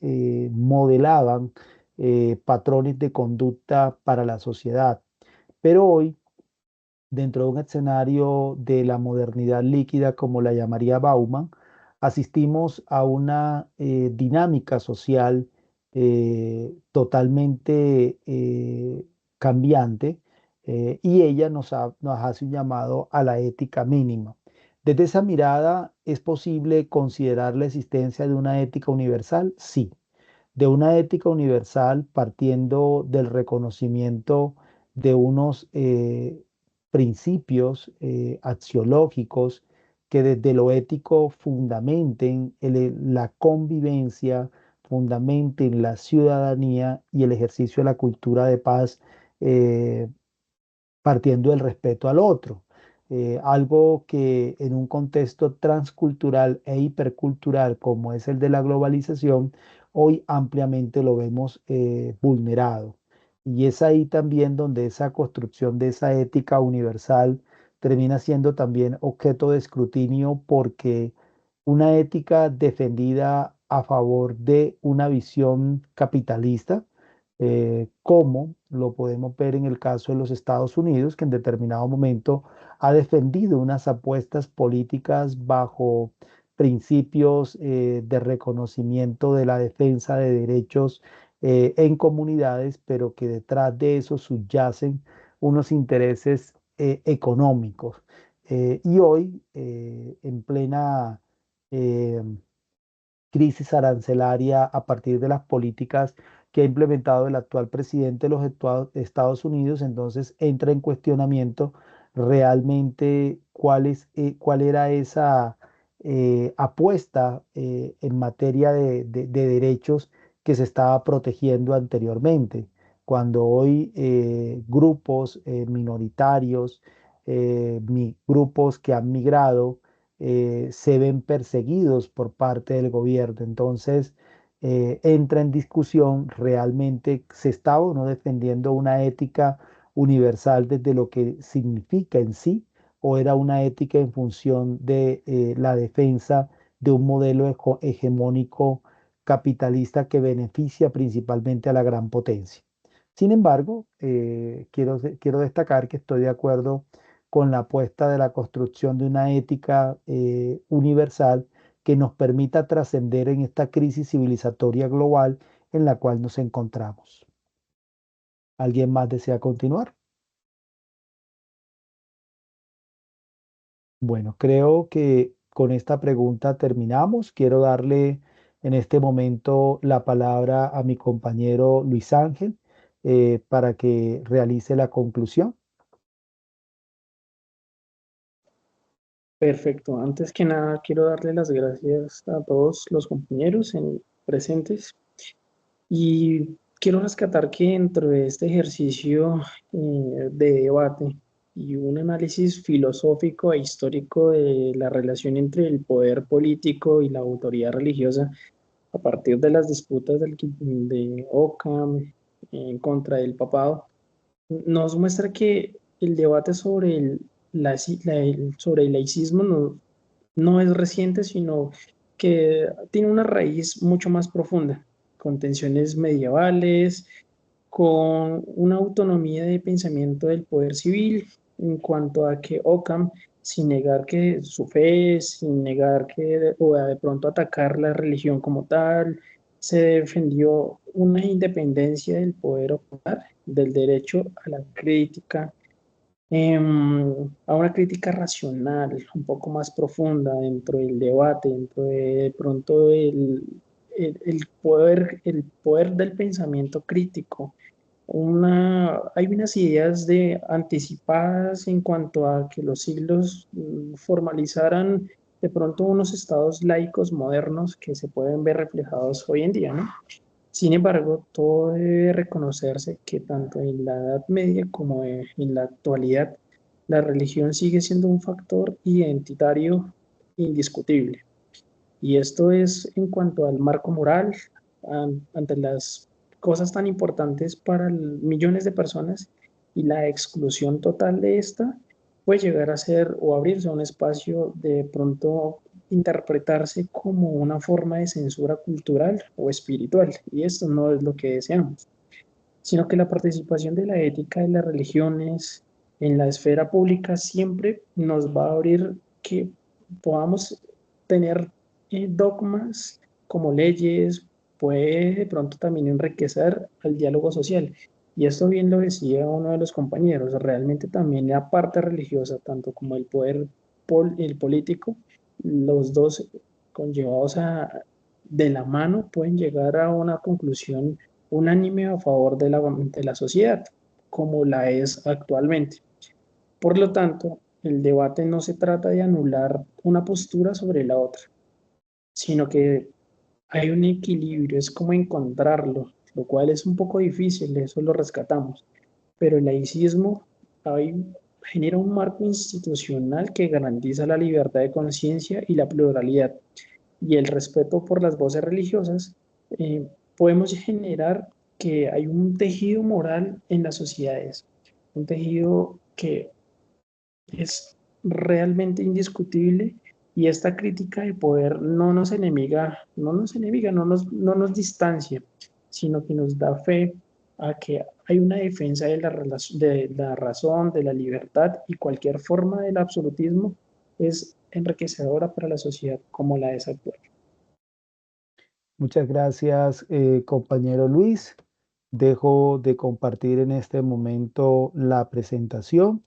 modelaban patrones de conducta para la sociedad. Pero hoy, dentro de un escenario de la modernidad líquida, como la llamaría Bauman, asistimos a una dinámica social totalmente cambiante y ella nos hace un llamado a la ética mínima. Desde esa mirada, ¿es posible considerar la existencia de una ética universal? Sí, de una ética universal partiendo del reconocimiento de unos principios axiológicos que desde lo ético fundamenten la convivencia, fundamenten la ciudadanía y el ejercicio de la cultura de paz, eh, partiendo del respeto al otro. Algo que en un contexto transcultural e hipercultural como es el de la globalización, hoy ampliamente lo vemos vulnerado. Y es ahí también donde esa construcción de esa ética universal termina siendo también objeto de escrutinio, porque una ética defendida a favor de una visión capitalista, como lo podemos ver en el caso de los Estados Unidos, que en determinado momento ha defendido unas apuestas políticas bajo principios de reconocimiento de la defensa de derechos en comunidades, pero que detrás de eso subyacen unos intereses económicos. Y hoy, en plena eh, crisis arancelaria a partir de las políticas que ha implementado el actual presidente de los Estados Unidos, entonces entra en cuestionamiento realmente cuál era esa apuesta en materia de derechos que se estaba protegiendo anteriormente, cuando hoy grupos minoritarios, grupos que han migrado, se ven perseguidos por parte del gobierno. Entonces, entra en discusión realmente se está o no defendiendo una ética universal desde lo que significa en sí, o era una ética en función de la defensa de un modelo hegemónico capitalista que beneficia principalmente a la gran potencia. Sin embargo, quiero destacar que estoy de acuerdo con la apuesta de la construcción de una ética universal que nos permita trascender en esta crisis civilizatoria global en la cual nos encontramos. ¿Alguien más desea continuar? Bueno, creo que con esta pregunta terminamos. Quiero darle en este momento la palabra a mi compañero Luis Ángel para que realice la conclusión. Perfecto. Antes que nada, quiero darle las gracias a todos los compañeros presentes y quiero rescatar que dentro de este ejercicio de debate y un análisis filosófico e histórico de la relación entre el poder político y la autoridad religiosa, a partir de las disputas de Occam en contra del papado, nos muestra que el debate sobre sobre el laicismo no es reciente, sino que tiene una raíz mucho más profunda, con tensiones medievales, con una autonomía de pensamiento del poder civil, en cuanto a que Occam, sin negar que su fe, sin negar que, o de pronto atacar la religión como tal, se defendió una independencia del poder ocular, del derecho a la crítica, a una crítica racional, un poco más profunda dentro del debate, dentro de pronto el poder del pensamiento crítico. Hay unas ideas anticipadas en cuanto a que los siglos formalizaran de pronto unos estados laicos modernos que se pueden ver reflejados hoy en día, ¿no? Sin embargo, todo debe reconocerse que tanto en la Edad Media como en la actualidad, la religión sigue siendo un factor identitario indiscutible. Y esto es en cuanto al marco moral, ante las cosas tan importantes para millones de personas y la exclusión total de esta puede llegar a ser o abrirse a un espacio de pronto interpretarse como una forma de censura cultural o espiritual. Y esto no es lo que deseamos, sino que la participación de la ética de las religiones en la esfera pública siempre nos va a abrir que podamos tener dogmas como leyes, puede de pronto también enriquecer el diálogo social. Y esto bien lo decía uno de los compañeros, realmente también la parte religiosa, tanto como el poder el político, los dos conllevados de la mano pueden llegar a una conclusión unánime a favor de la sociedad, como la es actualmente. Por lo tanto, el debate no se trata de anular una postura sobre la otra, sino que hay un equilibrio, es como encontrarlo, lo cual es un poco difícil, eso lo rescatamos, pero el laicismo genera un marco institucional que garantiza la libertad de conciencia y la pluralidad y el respeto por las voces religiosas. Podemos generar que hay un tejido moral en las sociedades, un tejido que es realmente indiscutible, y esta crítica de poder no nos distancia, sino que nos da fe a que hay una defensa de la razón, de la libertad, y cualquier forma del absolutismo es enriquecedora para la sociedad como la es actual. Muchas gracias, compañero Luis. Dejo de compartir en este momento la presentación.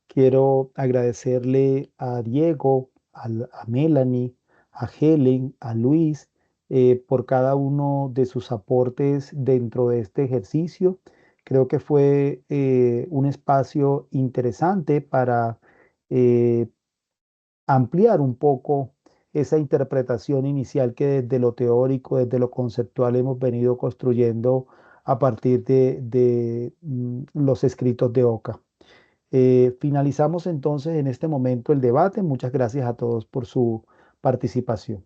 Quiero agradecerle a Diego, a Melanie, a Helen, a Luis, por cada uno de sus aportes dentro de este ejercicio. Creo que fue un espacio interesante para eh, ampliar un poco esa interpretación inicial que desde lo teórico, desde lo conceptual hemos venido construyendo a partir de los escritos de Oca. Finalizamos entonces en este momento el debate. Muchas gracias a todos por su participación.